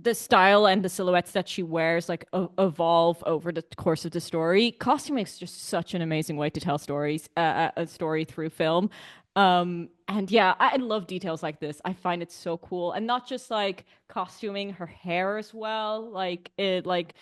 the style and the silhouettes that she wears like evolve over the course of the story. Costuming is just such an amazing way to tell stories, a story through film. And yeah, I love details like this. I find it so cool, and not just like costuming her hair as well. Like it, like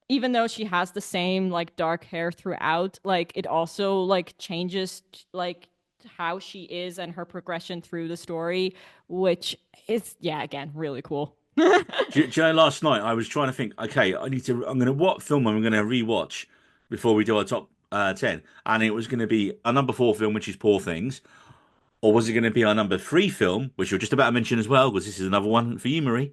even though she has the same like dark hair throughout, like it also like changes like how she is and her progression through the story, which is yeah, again, really cool. Do you know, last night I was trying to think, okay, I'm gonna what film am I gonna rewatch before we do our top 10, and it was gonna be a number 4 film, which is Poor Things, or was it gonna be our number 3 film, which you're just about to mention as well, because this is another one for you, Marie.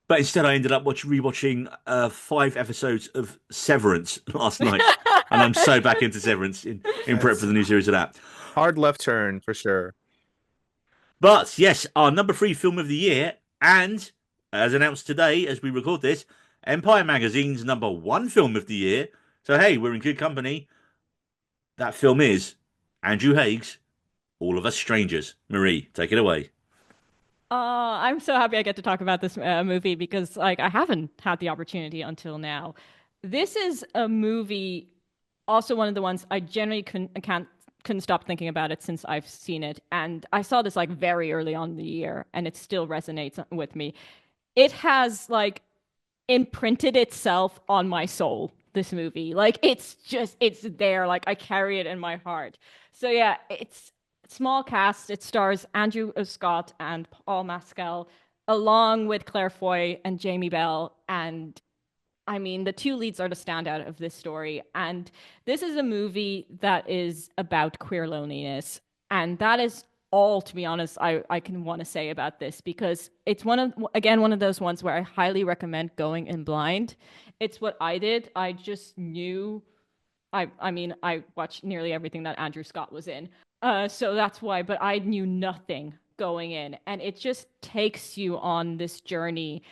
But instead, I ended up rewatching 5 episodes of Severance last night, and I'm so back into Severance in prep That's for the new series of that. hard left turn for sure. But yes, our number 3 film of the year, and as announced today as we record this, Empire Magazine's number 1 film of the year. So hey, we're in good company. That film is Andrew Haig's All of Us Strangers. Marie, take it away. I'm so happy I get to talk about this movie because like I haven't had the opportunity until now. This is a movie, also one of the ones I generally couldn't stop thinking about it since I've seen it, and I saw this like very early on in the year, and it still resonates with me. It has like imprinted itself on my soul. This movie, like it's there. Like I carry it in my heart. So yeah, it's small cast. It stars Andrew Scott and Paul Mescal, along with Claire Foy and Jamie Bell. And I mean, the two leads are the standout of this story. And this is a movie that is about queer loneliness. And that is all, to be honest, I can want to say about this because it's one of those ones where I highly recommend going in blind. It's what I did. I just knew I mean, I watched nearly everything that Andrew Scott was in. So that's why, but I knew nothing going in. And it just takes you on this journey.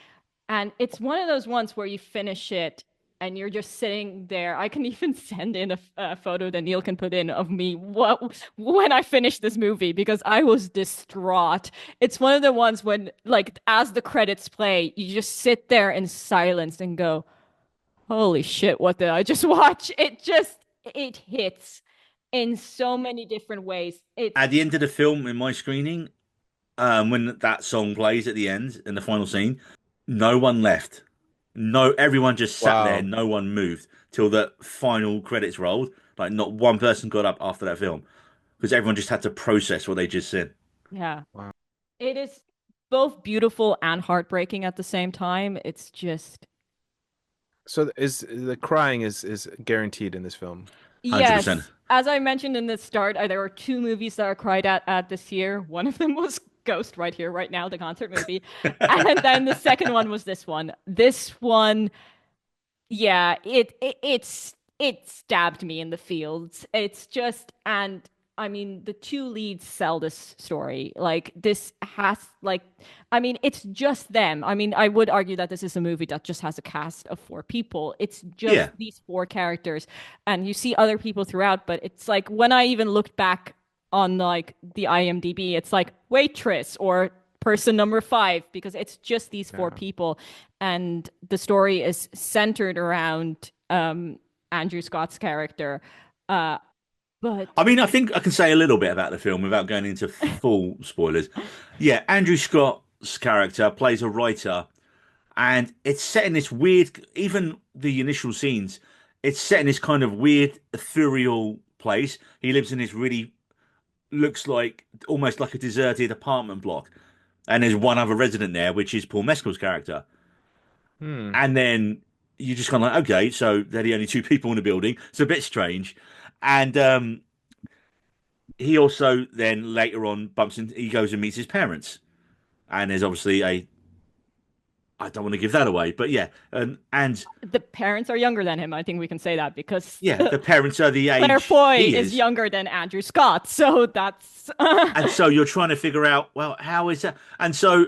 And it's one of those ones where you finish it and you're just sitting there. I can even send in a photo that Neil can put in of me when I finished this movie because I was distraught. It's one of the ones when, like, as the credits play, you just sit there in silence and go, holy shit, what did I just watch? It hits in so many different ways. It's At the end of the film, in my screening, when that song plays at the end in the final scene, no one left. No, everyone just sat there. Wow. No one moved till the final credits rolled. Like not one person got up after that film because everyone just had to process what they just said. yeah. Wow. It is both beautiful and heartbreaking at the same time. It's just So is the crying is guaranteed in this film? 100%. yes. As I mentioned in the start, there were two movies that I cried at this year. One of them was Ghost right here, right now, the concert movie. And then the second one was this one. This one, yeah, it stabbed me in the fields. It's just, and I mean, the two leads sell this story. Like this has like I mean, it's just them. I mean, I would argue that this is a movie that just has a cast of four people. It's just Yeah. these four characters. And you see other people throughout, but it's like when I even looked back on like the IMDb, it's like waitress or person number 5 because it's just these four Yeah. people and the story is centered around Andrew Scott's character. Uh but I mean, I think I can say a little bit about the film without going into full spoilers. Yeah, Andrew Scott's character plays a writer, and it's set in this weird. Even the initial scenes, it's set in this kind of weird ethereal place. He lives in this really looks like almost like a deserted apartment block, and there's one other resident there, which is Paul Mescal's character. Hmm. And then you just kind of like, okay, so they're the only two people in the building. It's a bit strange. And he also then later on he goes and meets his parents. And there's obviously I don't want to give that away, but yeah. And The parents are younger than him. I think we can say that because yeah, the parents are the age Claire Foy he is younger than Andrew Scott. So that's. And so you're trying to figure out, well, how is that? And so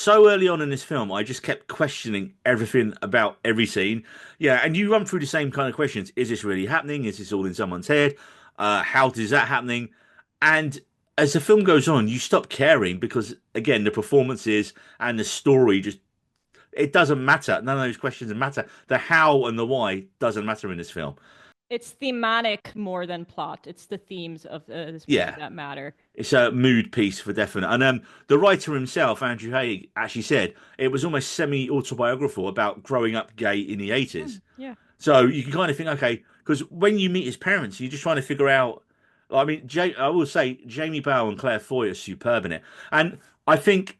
early on in this film, I just kept questioning everything about every scene. Yeah, and you run through the same kind of questions. Is this really happening? Is this all in someone's head? How is that happening? And as the film goes on, you stop caring because, again, the performances and the story it doesn't matter. None of those questions matter. The how and the why doesn't matter in this film. It's thematic more than plot. It's the themes of this movie that matter. It's a mood piece for definite. And the writer himself, Andrew Haigh, actually said it was almost semi-autobiographical about growing up gay in the 80s. Yeah. So you can kind of think, okay, because when you meet his parents, you're just trying to figure out. I mean, I will say Jamie Bell and Claire Foy are superb in it. And I think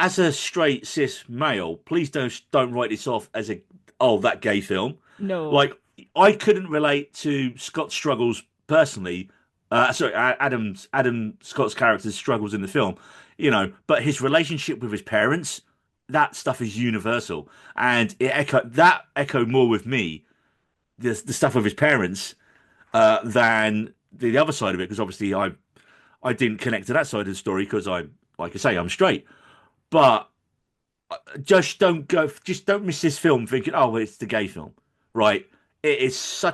as a straight cis male, please don't write this off as that gay film. No. Like, I couldn't relate to Scott's struggles personally. Adam Scott's character's struggles in the film, but his relationship with his parents, that stuff is universal, and it echoed more with me the stuff with his parents than the other side of it, because obviously I didn't connect to that side of the story because like I say, I'm straight. But just don't miss this film thinking, oh, it's the gay film, right? It is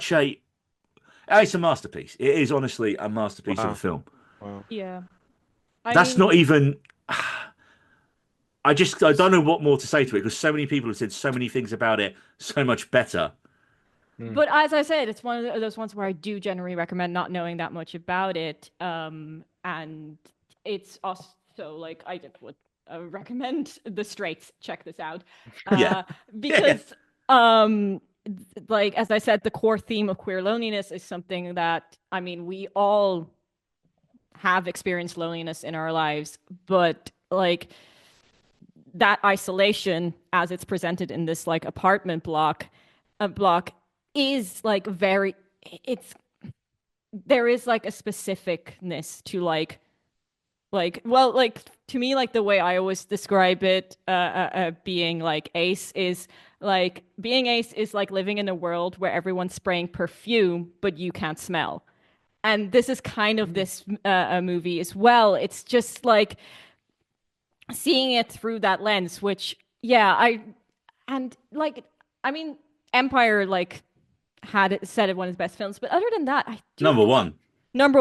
it's a masterpiece. It is honestly a masterpiece of a film. Wow. Yeah. Not even. I don't know what more to say to it because so many people have said so many things about it so much better. But as I said, it's one of those ones where I do generally recommend not knowing that much about it. And it's also like I would recommend the straights check this out. Because like as I said, the core theme of queer loneliness is something that we all have experienced loneliness in our lives, but like that isolation as it's presented in this like apartment block is like there is like a specificness to like to me, like the way I always describe it, being like ace is like living in a world where everyone's spraying perfume, but you can't smell. And this is kind of this movie as well. It's just like seeing it through that lens, which, Empire, like, said it one of his best films. But other than that, I do number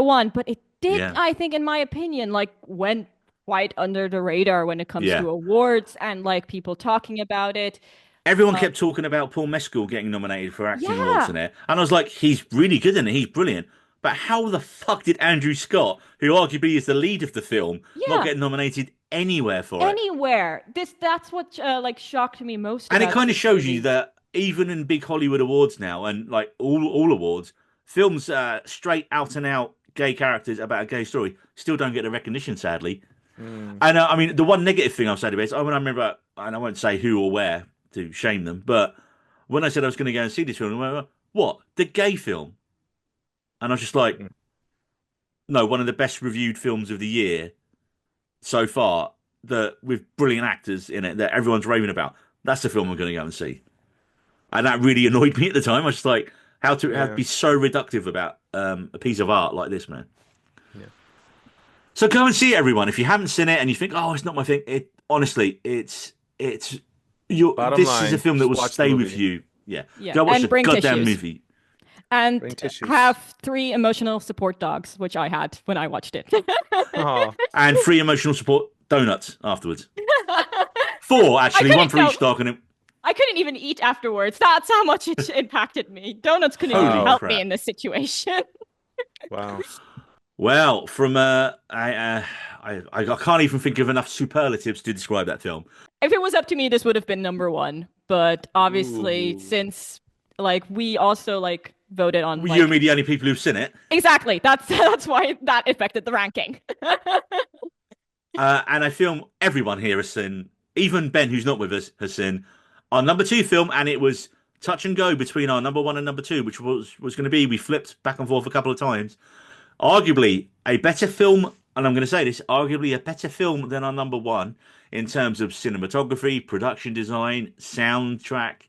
one, but it did, I think, in my opinion, like, went quite under the radar when it comes to awards and, like, people talking about it. Everyone kept talking about Paul Mescal getting nominated for acting awards in it. And I was like, he's really good in it. He's brilliant. But how the fuck did Andrew Scott, who arguably is the lead of the film, not get nominated anywhere for it? Anywhere. That's what like shocked me most. And it kind of shows you that even in big Hollywood awards now, and like all awards, films straight out and out gay characters about a gay story still don't get the recognition, sadly. And I mean, the one negative thing I've said about it is when I remember, and I won't say who or where to shame them, but when I said I was going to go and see this film, I went, what? The gay film? And I was just like, no, one of the best reviewed films of the year so far, with brilliant actors in it that everyone's raving about. That's the film I'm going to go and see. And that really annoyed me at the time. I was just like, how to be so reductive about a piece of art like this, man. Yeah. So go and see it, everyone. If you haven't seen it and you think, oh, it's not my thing, honestly, this is a film that will stay with you. Yeah. Go watch the goddamn movie. And have 3 emotional support dogs, which I had when I watched it. And 3 emotional support donuts afterwards. 4, actually, 1 for each dog. I couldn't even eat afterwards. That's how much it impacted me. Donuts couldn't even help me in this situation. Wow. Well, from I can't even think of enough superlatives to describe that film. If it was up to me, this would have been number 1. But obviously, since like we also like voted on Well, like you and me, the only people who've seen it. exactly. That's why that affected the ranking. And a film everyone here has seen, even Ben, who's not with us, has seen. Our number two film, and it was touch and go between our number one and number two, which was going to be, we flipped back and forth a couple of times. Arguably a better film, and I'm going to say this, arguably a better film than our number one in terms of cinematography, production design, soundtrack,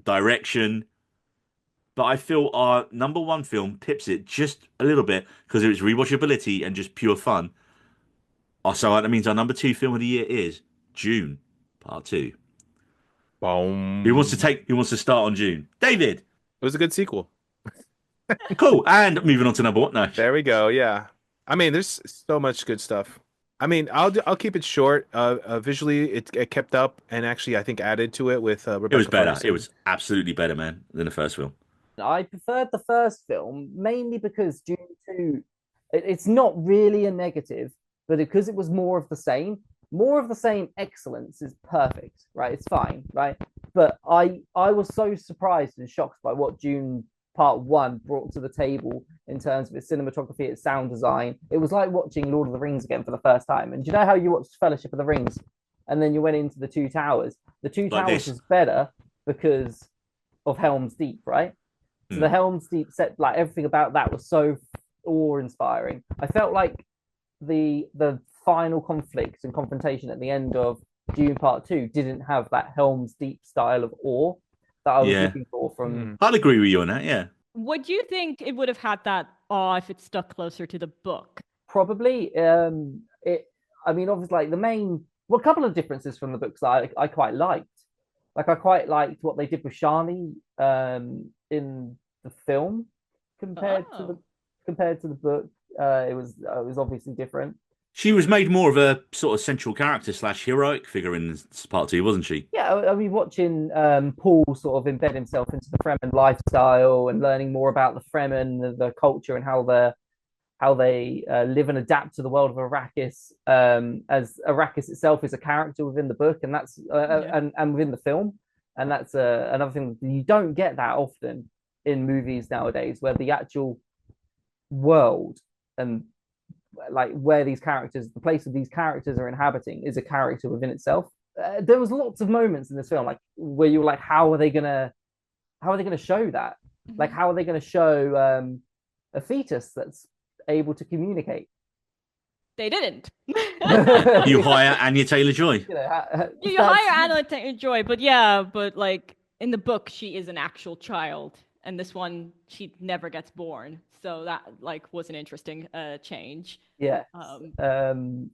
direction. But I feel our number one film pips it just a little bit because of its rewatchability and just pure fun. So that means our number two film of the year is June, Part Two. Boom. Who wants to start on June? David. It was a good sequel. Cool. And moving on to number one. No. There we go. Yeah. I mean, there's so much good stuff. I mean, I'll keep it short. Visually, it kept up and actually I think added to it with Rebecca It was better. Ferguson. It was absolutely better, man, than the first film. I preferred the first film mainly because Dune 2, it's not really a negative, but because it was more of the same excellence is perfect, right? It's fine, right? But I was so surprised and shocked by what Dune Part 1 brought to the table in terms of its cinematography, its sound design. It was like watching Lord of the Rings again for the first time. And do you know how you watched Fellowship of the Rings and then you went into the Two Towers? The Two Like Towers this. was better because of Helm's Deep, right? So the Helm's Deep set, like everything about that was so awe-inspiring. I felt like the final conflict and confrontation at the end of Dune Part 2 didn't have that Helm's Deep style of awe that I was Yeah. looking for from. I'll agree with you on that, yeah. Would you think it would have had that awe if it stuck closer to the book? Probably. I mean, obviously, like a couple of differences from the books that I quite liked. Like I quite liked what they did with Shani in the film compared to the book. It was obviously different. She was made more of a sort of central character / heroic figure in Part 2, wasn't she? Yeah, I mean, watching Paul sort of embed himself into the Fremen lifestyle and learning more about the Fremen, the culture, and how they live and adapt to the world of Arrakis. As Arrakis itself is a character within the book, and that's and within the film, and that's another thing. You don't get that often in movies nowadays, where the actual world and like where these characters, the place that these characters are inhabiting, is a character within itself. There was lots of moments in this film, like where you were like, how are they gonna show that? Like, how are they gonna show a fetus that's able to communicate? They didn't. You hire Anya Taylor-Joy. You hire Anya Taylor-Joy, but like in the book, she is an actual child, and this one, she never gets born. So that like was an interesting change. Yeah. There's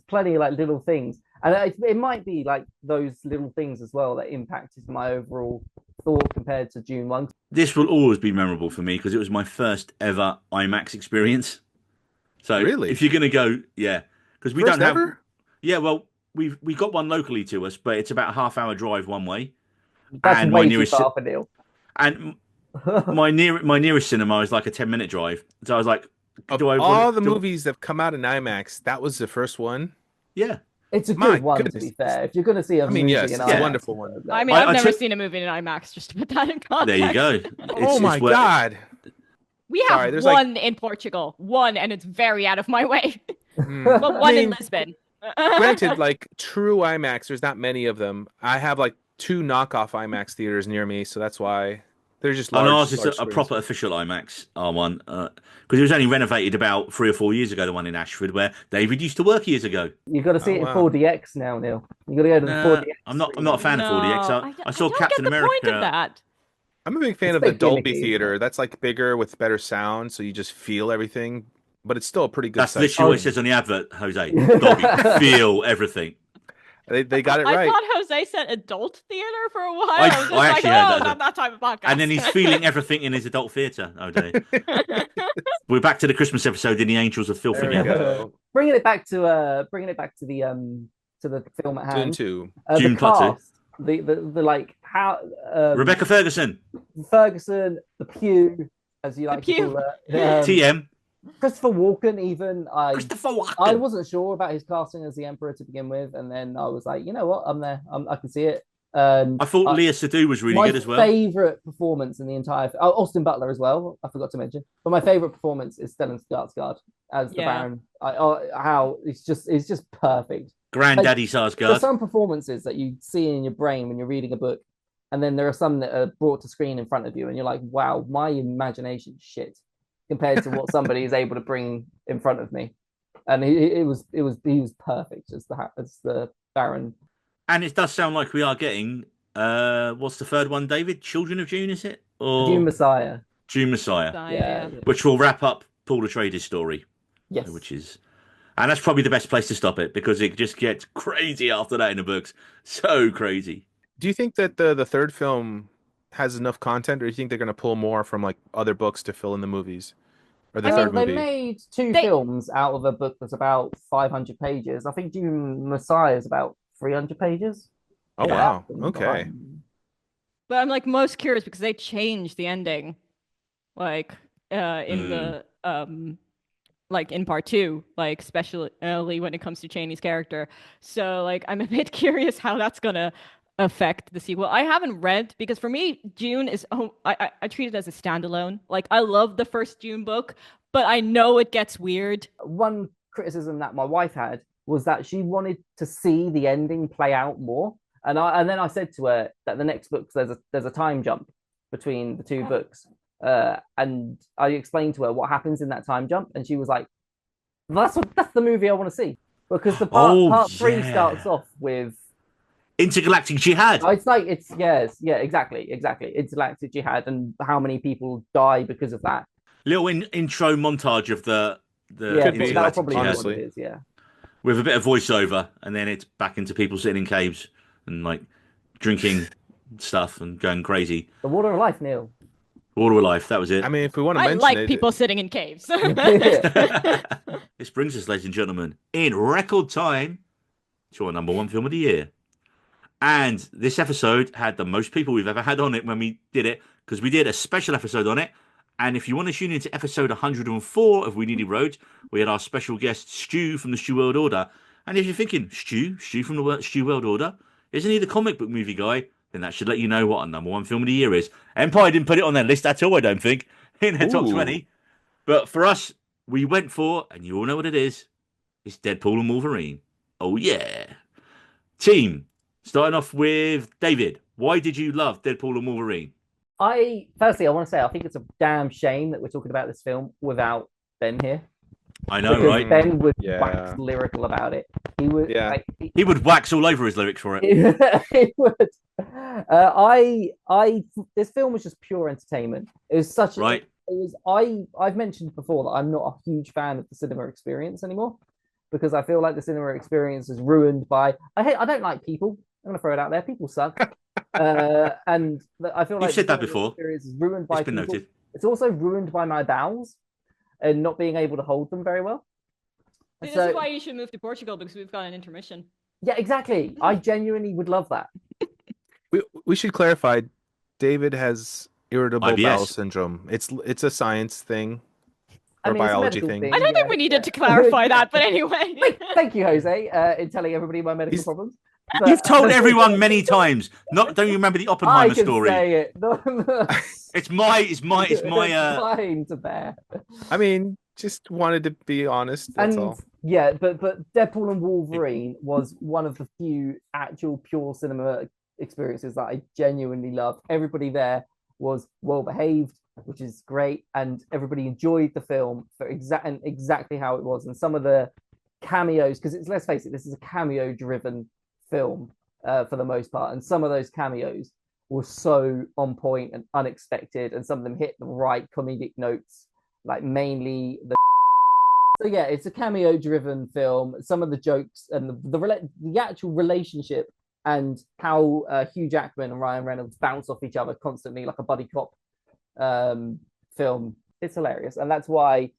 plenty of like little things, and it might be like those little things as well that impacted my overall thought compared to June 1. This will always be memorable for me because it was my first ever IMAX experience. So Really? if you're gonna go, yeah, because we First don't have. ever? Yeah, well, we got one locally to us, but it's about a half-hour drive one way. That's And way my too nearest far for Neil. And my nearest cinema is like a 10-minute drive. So I was like, Of all the movies that have come out in IMAX, that was the first one. Yeah. It's a My good one, goodness. to be fair. If you're going to see a movie yes, in it's a IMAX, wonderful one. I mean, I've never seen a movie in IMAX, just to put that in context. There you go. Oh my God. We have one in Portugal, and it's very out of my way. But one in Lisbon. Granted, like true IMAX, there's not many of them. I have like 2 knockoff IMAX theaters near me, so that's why they're just large. And ours is large a screens. proper official IMAX, our one, because it was only renovated about 3 or 4 years ago. The one in Ashford, where David used to work years ago. You've got to see it in wow. 4DX now, Neil. You've got to go to the 4DX. I'm not a fan of 4DX. I saw don't Captain get the America. point of that. I'm a big fan It's of the big Dolby gimmicky, theater. isn't it? That's like bigger with better sound, so you just feel everything. But it's still a pretty good That's size. literally what it says on the advert, Jose. Dolby, feel everything. They got it I right. thought Jose said adult theater for a while. I I was just like, actually heard that. not that type of podcast. And then he's feeling everything in his adult theatre, Jose. We're back to the Christmas episode in the Angels of Filth There we again. go. Bringing it back to the film at hand. June 2. The Part cast, the like how Rebecca Ferguson, Ferguson, the Pew, as you like to Pew. call it, TM. Christopher Walken. Even Christopher Walken. I wasn't sure about his casting as the Emperor to begin with, and then I was like, you know what, I'm there. I can see it. And I thought Leah Seydoux was really my good as well. favorite performance in the entire Austin Butler as well. I forgot to mention, but my favorite performance is Stellan Skarsgård as the Baron. How it's just perfect. Granddaddy There's Sarsgaard. some performances that you see in your brain when you're reading a book, and then there are some that are brought to screen in front of you, and you're like, "Wow, my imagination shit," compared to what somebody is able to bring in front of me. And he was perfect as the Baron. And it does sound like we are getting what's the third one, David? Children of June, is it? Or Dune Messiah. June Messiah. Yeah. Which will wrap up Paul Atreides' story. Yes. And that's probably the best place to stop it because it just gets crazy after that in the books. So crazy. Do you think that the third film has enough content, or do you think they're going to pull more from like other books to fill in the movies, or the third They movie? made two films out of a book that's about 500 pages. I think Dune Messiah is about 300 pages. Oh wow, okay. But I'm like most curious because they changed the ending, like in the like in part 2, like especially when it comes to Chaney's character. So like I'm a bit curious how that's gonna affect the sequel. I haven't read because for me Dune is I treat it as a standalone. Like I love the first Dune book, but I know it gets weird. One criticism that my wife had was that she wanted to see the ending play out more. And then I said to her that the next book there's a time jump between the two books. And I explained to her what happens in that time jump, and she was like, that's the movie I want to see. Because the part 3 starts off with Intergalactic Jihad. Exactly. Intergalactic Jihad, and how many people die because of that. Little intro montage of the that'll probably Jihad. be what it is, yeah. With a bit of voiceover, and then it's back into people sitting in caves and like drinking stuff and going crazy. The Water of Life, Neil. Water of Life, that was it. I mean, if we want to mention like it, people sitting in caves. This brings us, ladies and gentlemen, in record time to our number 1 film of the year. And this episode had the most people we've ever had on it when we did it, because we did a special episode on it. And if you want to tune into episode 104 of We Nearly Wrote, we had our special guest, Stu from the Stu World Order. And if you're thinking, Stu from the Stu World Order, isn't he the comic book movie guy? Then that should let you know what our number 1 film of the year is. Empire didn't put it on their list at all, I don't think, in their top 20. But for us, we went for, and you all know what it is, it's Deadpool and Wolverine. Oh, yeah. Team, starting off with David. Why did you love Deadpool and Wolverine? Firstly, I want to say I think it's a damn shame that we're talking about this film without Ben here. I know, because right? Ben would wax lyrical about it. He would, he would wax all over his lyrics for it. He would. This film was just pure entertainment. It was such right. I've mentioned before that I'm not a huge fan of the cinema experience anymore because I feel like the cinema experience is ruined by. I don't like people. I'm gonna throw it out there. People suck. And I feel like you've said that before. It's ruined by it's been people. Noted. It's also ruined by my bowels and not being able to hold them very well. This is why you should move to Portugal, because we've got an intermission. Yeah, exactly. I genuinely would love that. We should clarify. David has irritable IBS. bowel syndrome. It's a science thing or it's a biology medical thing. I don't think we needed to clarify that, but anyway. Thank you, Jose, in telling everybody my medical problems. But... You've told everyone many times. Don't you remember the Oppenheimer story? Say it. It's my fine to bear. I mean, just wanted to be honest. That's all. Yeah, but Deadpool and Wolverine was one of the few actual pure cinema experiences that I genuinely loved. Everybody there was well behaved, which is great, and everybody enjoyed the film for exactly how it was. And some of the cameos, because let's face it, this is a cameo driven film for the most part, and some of those cameos were so on point and unexpected, and some of them hit the right comedic notes, like mainly the so yeah, it's a cameo driven film. Some of the jokes and the actual relationship and how Hugh Jackman and Ryan Reynolds bounce off each other constantly like a buddy cop film, it's hilarious. And that's why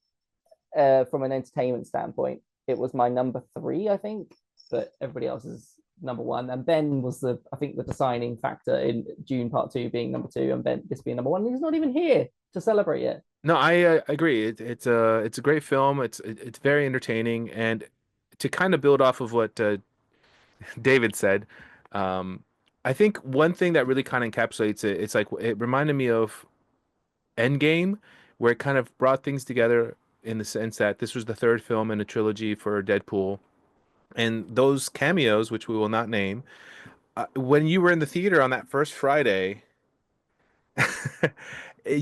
from an entertainment standpoint it was my number 3, I think, but everybody else is number 1. And Ben was I think the deciding factor in Dune Part 2 being number 2 and Ben this being number 1. He's not even here to celebrate it. No, I agree. It's a great film. It's very entertaining, and to kind of build off of what David said, I think one thing that really kind of encapsulates it, it's like it reminded me of Endgame, where it kind of brought things together in the sense that this was the third film in a trilogy for Deadpool. And those cameos, which we will not name, when you were in the theater on that first Friday,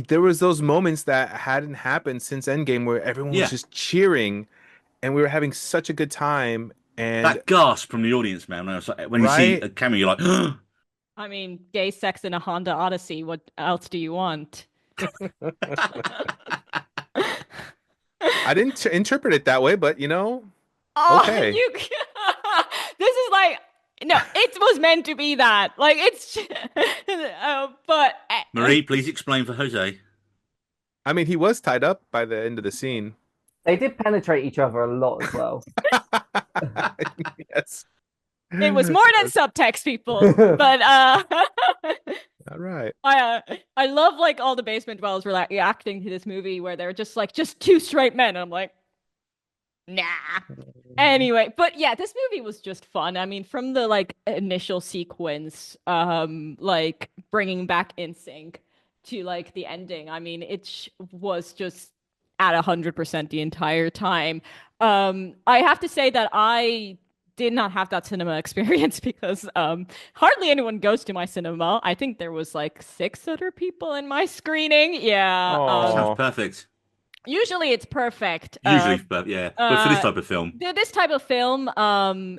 there was those moments that hadn't happened since Endgame where everyone was Yeah, just cheering and we were having such a good time. And that gasp from the audience, man. When you see right, a cameo, you're like, I mean, gay sex in a Honda Odyssey. What else do you want? I didn't interpret it that way, but Oh, okay. you. This is like no. It was meant to be that. Like it's. But Marie, please explain for Jose. I mean, he was tied up by the end of the scene. They did penetrate each other a lot as well. Yes. it was more than subtext, people. But All right. I love like all the basement dwellers were like reacting to this movie where they're just like just two straight men. And I'm like, nah. Anyway, but yeah, this movie was just fun. I mean, from the like initial sequence, like bringing back NSYNC to like the ending. I mean, was just at 100% the entire time. I have to say that I did not have that cinema experience because hardly anyone goes to my cinema. I think there was like 6 other people in my screening. Yeah. Sounds Oh, perfect. Usually it's perfect. Usually, but yeah, but for this type of film, This type of film,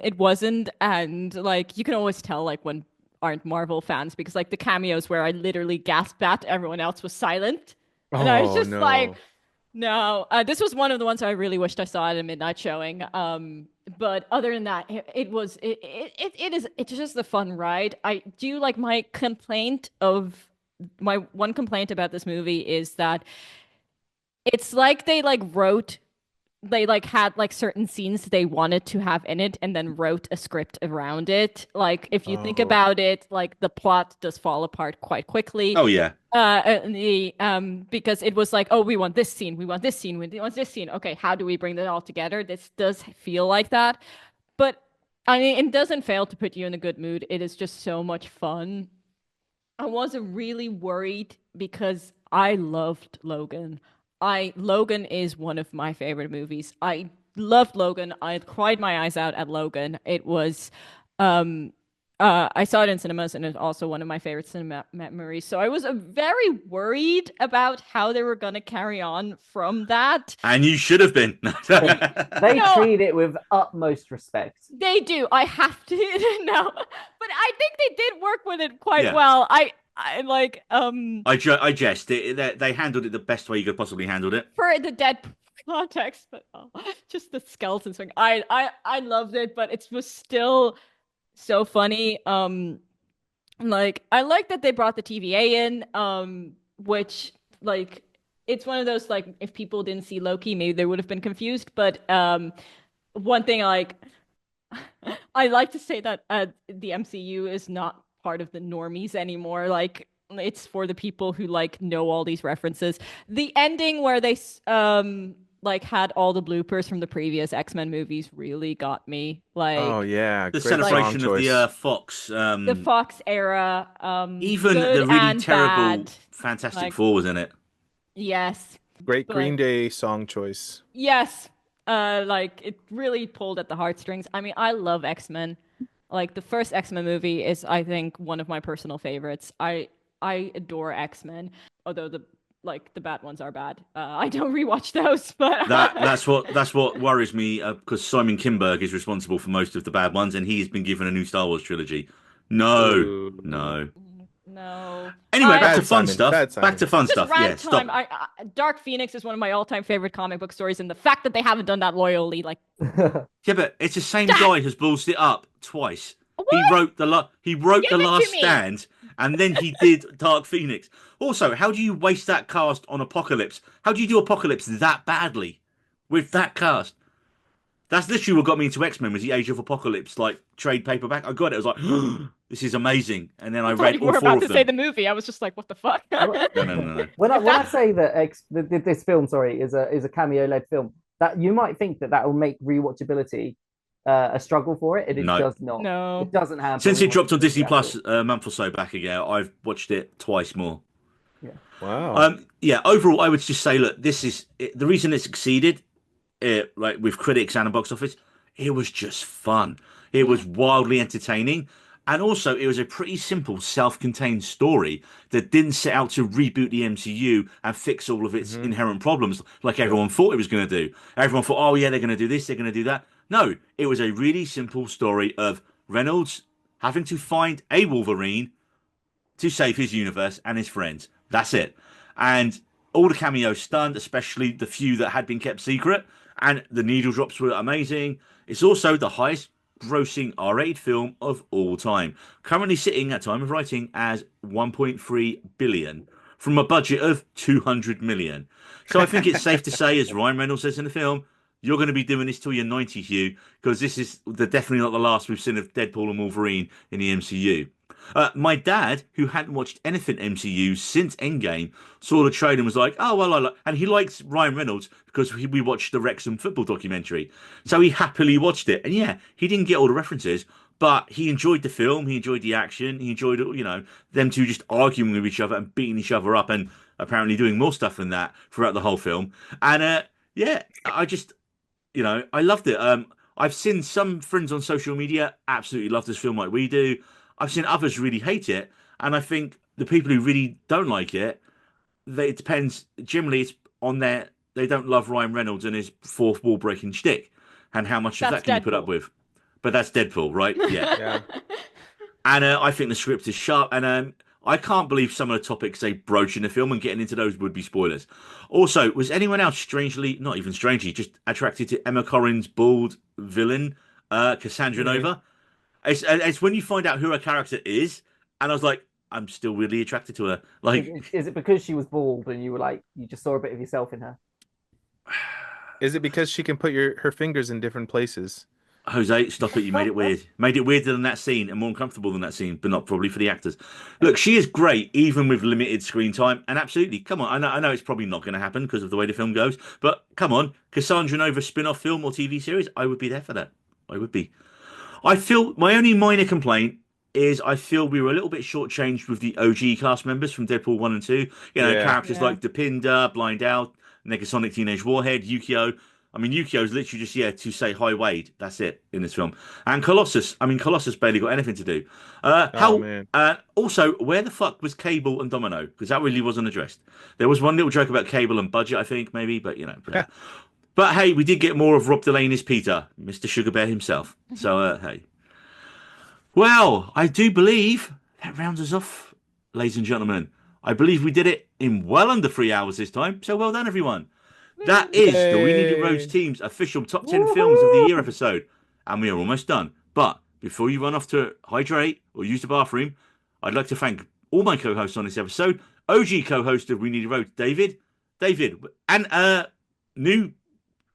it wasn't, and like you can always tell like when aren't Marvel fans because like the cameos where I literally gasped at, everyone else was silent, and I was oh just like, no. no. This was one of the ones I really wished I saw at a midnight showing. But other than that, it's just a fun ride. I do like my one complaint about this movie is that it's like they like had like certain scenes they wanted to have in it and then wrote a script around it. Like if you think Oh. about it, like the plot does fall apart quite quickly. oh yeah, The because it was like, oh, we want this scene, we want this scene, we want this scene. Okay, how do we bring that all together? This does feel like that. But I mean, it doesn't fail to put you in a good mood. It is just so much fun. I wasn't really worried because I loved Logan. Logan is one of my favorite movies. I loved Logan. I cried my eyes out at Logan. It was um I saw it in cinemas and it's also one of my favorite cinema memories. So I was very worried about how they were going to carry on from that. and you should have been. They No. treat it with utmost respect. They do. I have to no. But I think they did work with it quite Yeah. well. I like I jest. They handled it the best way you could possibly handled it. for the dead context, but just the skeleton thing. I loved it, but it was still so funny. Like I like that they brought the TVA in, which like it's one of those like if people didn't see Loki, maybe they would have been confused. But one thing like I like to say that the MCU is not part of the normies anymore. Like it's for the people who like know all these references. The ending where they like had all the bloopers from the previous X-Men movies really got me. Oh Like yeah, The great song celebration of the choice. Fox, the Fox era, even good the really and terrible bad. Fantastic Like Four was in it. yes, Great but Green Day song choice. yes, like it really pulled at the heartstrings. I mean, I love X-Men. Like the first X-Men movie is, I think, one of my personal favorites. I adore X-Men, although the bad ones are bad. I don't rewatch those, but That's what worries me because Simon Kinberg is responsible for most of the bad ones, and he's been given a new Star Wars trilogy. No, Ooh. no. no. Anyway, back I to Bad fun Simon. stuff. Bad Back to Simon. fun just stuff. Yeah, rant time. stop. Dark Phoenix is one of my all-time favorite comic book stories, and the fact that they haven't done that loyally, like Yeah, but it's the same that guy who's ballsed it up twice. He what? wrote he wrote Give The it Last to me. Stand, and then he did Dark Phoenix. Also, how do you waste that cast on Apocalypse? How do you do Apocalypse that badly with that cast? That's literally what got me into X-Men was the Age of Apocalypse, like trade paperback. I got it. I was like, this is amazing. And then I I thought read you all were four about of to say them. the movie. I was just like, what the fuck? No, no, no, no. When I say that this film, sorry, is a cameo led film, that you might think that will make rewatchability a struggle for it, and it No. does not. No. It doesn't hamper. Since it dropped on rewatchability Disney at Plus all. a month or so back ago, I've watched it twice more. Wow. Yeah, overall, I would just say, look, this is the reason it succeeded, like with critics and a box office. It was just fun. It was wildly entertaining, and also it was a pretty simple, self-contained story that didn't set out to reboot the MCU and fix all of its inherent problems like everyone thought it was going to do. Everyone thought, oh yeah, they're going to do this, they're going to do that. No, it was a really simple story of Reynolds having to find a Wolverine to save his universe and his friends. That's it. And all the cameos stunned, especially the few that had been kept secret. And the needle drops were amazing. It's also the highest grossing R-rated film of all time. Currently sitting at time of writing as 1.3 billion from a budget of 200 million. So I think it's safe to say, as Ryan Reynolds says in the film, you're going to be doing this till you're 90, Hugh, because this is definitely not the last we've seen of Deadpool and Wolverine in the MCU. My dad, who hadn't watched anything MCU since Endgame, saw the trailer and was like, "Oh well," and he likes Ryan Reynolds because we watched the Wrexham football documentary, so he happily watched it. And yeah, he didn't get all the references, but he enjoyed the film, he enjoyed the action, he enjoyed them two just arguing with each other and beating each other up, and apparently doing more stuff than that throughout the whole film. And yeah, I just I loved it. I've seen some friends on social media absolutely love this film like we do. I've seen others really hate it, and I think the people who really don't like it, it depends. Generally, it's on their they don't love Ryan Reynolds and his fourth wall breaking shtick, and how much of That's that can you put up Deadpool. with? But that's Deadpool, right? Yeah. Yeah. And I think the script is sharp, and I can't believe some of the topics they broach in the film, and getting into those would be spoilers. Also, was anyone else strangely, not even strangely, just attracted to Emma Corrin's bald villain, Cassandra Nova? It's when you find out who her character is, and I was like, I'm still really attracted to her. Like, Is it because she was bald and you were like, you just saw a bit of yourself in her? Is it because she can put her fingers in different places? Jose, stop it. You made it weird. Made it weirder than that scene and more uncomfortable than that scene, but not probably for the actors. Look, she is great, even with limited screen time. And absolutely, come on. I know it's probably not going to happen because of the way the film goes, but come on. Cassandra Nova spin off film or TV series, I would be there for that. I would be. I feel my only minor complaint is I feel we were a little bit shortchanged with the OG cast members from Deadpool 1 and 2. Yeah. Characters Yeah. like Dopinder, Blind Owl, Negasonic Teenage Warhead, Yukio. I mean, Yukio's literally just, to say hi, Wade. That's it in this film. And Colossus. I mean, Colossus barely got anything to do. Oh man. Also, where the fuck was Cable and Domino? Because that really wasn't addressed. There was one little joke about Cable and budget, I think, maybe, but yeah. But hey, we did get more of Rob Delaney's Peter, Mr. Sugar Bear himself. So, hey. Well, I do believe that rounds us off, ladies and gentlemen. I believe we did it in well under 3 hours this time. So well done, everyone. That is the We Needed Roads team's official top 10 films of the year episode. And we are almost done. But before you run off to hydrate or use the bathroom, I'd like to thank all my co-hosts on this episode. OG co-host of We Needed Roads, David, and new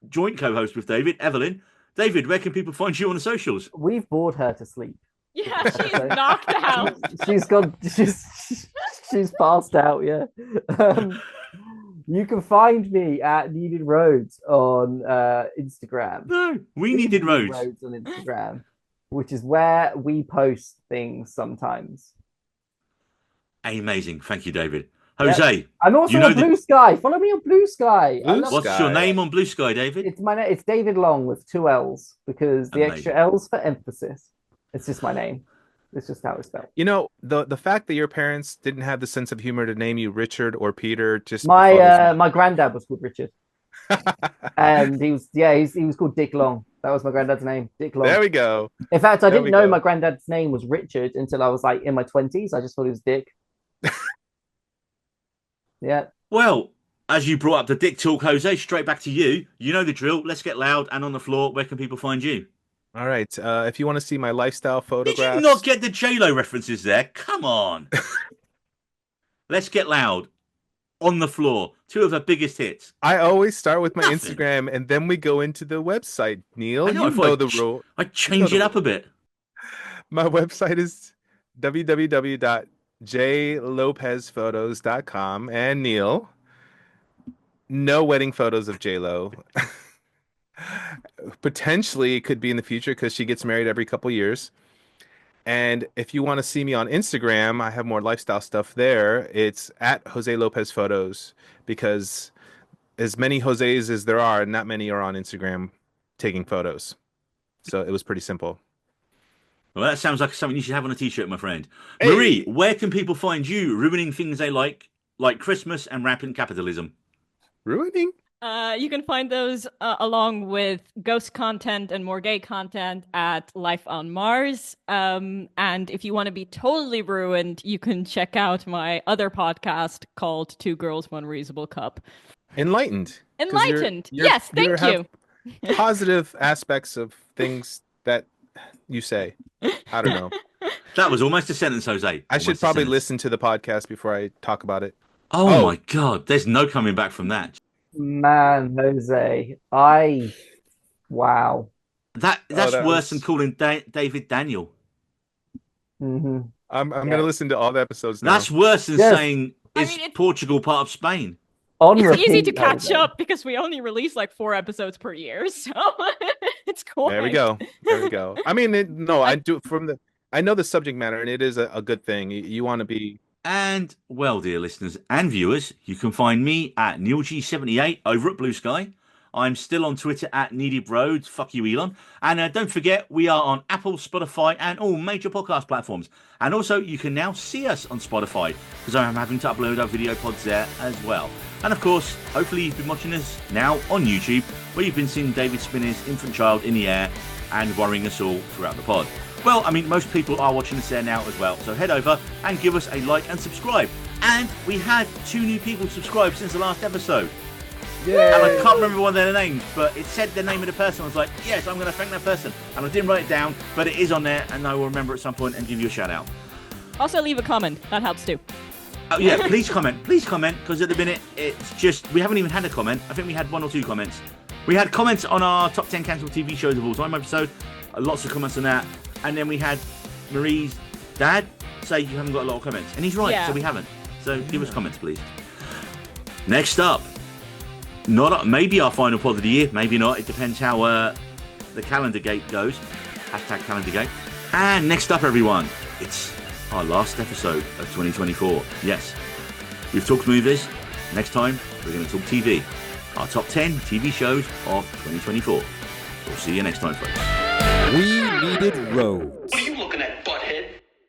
joint co-host with David, Evelyn. David, where can people find you on the socials? We've bored her to sleep. Yeah, she's knocked out. She's gone. She's passed out. Yeah. You can find me at Needed Roads on Instagram. No, We Needed Roads. Roads on Instagram, which is where we post things sometimes. Amazing. Thank you, David. Jose. I'm also on Blue Sky. Follow me on Blue Sky. What's your name on Blue Sky, David? It's David Long with 2 L's because the Amazing. extra L's for emphasis. It's just my name. It's just how it's spelled. You know, the fact that your parents didn't have the sense of humor to name you Richard or Peter just my granddad was called Richard. And he was called Dick Long. That was my granddad's name, Dick Long. There we go. In fact, I didn't know my granddad's name was Richard until I was like in my 20s. I just thought he was Dick. Yeah. Well, as you brought up the Dick talk, Jose, straight back to you. You know the drill. Let's get loud and on the floor. Where can people find you? All right. If you want to see my lifestyle photographs. Did you not get the J-Lo references there? Come on. Let's get loud. On the floor. 2 of her biggest hits. I always start with my Instagram and then we go into the website, Neil. You know the rule. I change it up a bit. My website is www.jlopezphotos.com. And Neil, no wedding photos of J-Lo. Potentially, it could be in the future because she gets married every couple years. And if you want to see me on Instagram, I have more lifestyle stuff there. It's at Jose Lopez Photos because as many Jose's as there are, not many are on Instagram taking photos. So it was pretty simple. Well, that sounds like something you should have on a t-shirt, my friend. Hey! Marie, where can people find you ruining things they like Christmas and rampant capitalism? Ruining? You can find those along with ghost content and more gay content at Life on Mars. And if you want to be totally ruined, you can check out my other podcast called Two Girls, One Reasonable Cup. Enlightened. Enlightened. Yes, thank you. Positive aspects of things that you say. I don't know. That was almost a sentence, Jose. I should probably listen to the podcast before I talk about it. Oh my God, there's no coming back from that. Man, Jose, wow. That's worse than calling David Daniel. Mm-hmm. I'm gonna listen to all the episodes now. That's worse than saying Portugal part of Spain. It's easy to catch up because we only release like 4 episodes per year, so it's cool. There we go. I mean, I know the subject matter, and it is a good thing. You want to be. And well, dear listeners and viewers, you can find me at NeilG78 over at Blue Sky. I'm still on Twitter at NeedyBroads. Fuck you, Elon. And don't forget, we are on Apple, Spotify, and all major podcast platforms. And also, you can now see us on Spotify because I'm having to upload our video pods there as well. And of course, hopefully you've been watching us now on YouTube, where you've been seeing David spin his infant child in the air and worrying us all throughout the pod. Well, I mean, most people are watching us there now as well. So head over and give us a like and subscribe. And we had 2 new people subscribe since the last episode. Yeah. And I can't remember one of their names, but it said the name of the person. I was like, yes, I'm going to thank that person. And I didn't write it down, but it is on there, and I will remember at some point and give you a shout out. Also, leave a comment. That helps too. Oh, yeah, please comment, because at the minute, it's just, we haven't even had a comment. I think we had 1 or 2 comments. We had comments on our top 10 cancelled TV shows of all time episode. Lots of comments on that. And then we had Marie's dad say you haven't got a lot of comments. And he's right, so we haven't. So give us comments, please. Next up, maybe our final pod of the year, maybe not. It depends how the calendar gate goes. Hashtag calendar gate. And next up, everyone, it's our last episode of 2024. Yes, we've talked movies. Next time, we're going to talk TV. Our top 10 TV shows of 2024. We'll see you next time, folks. We needed roads.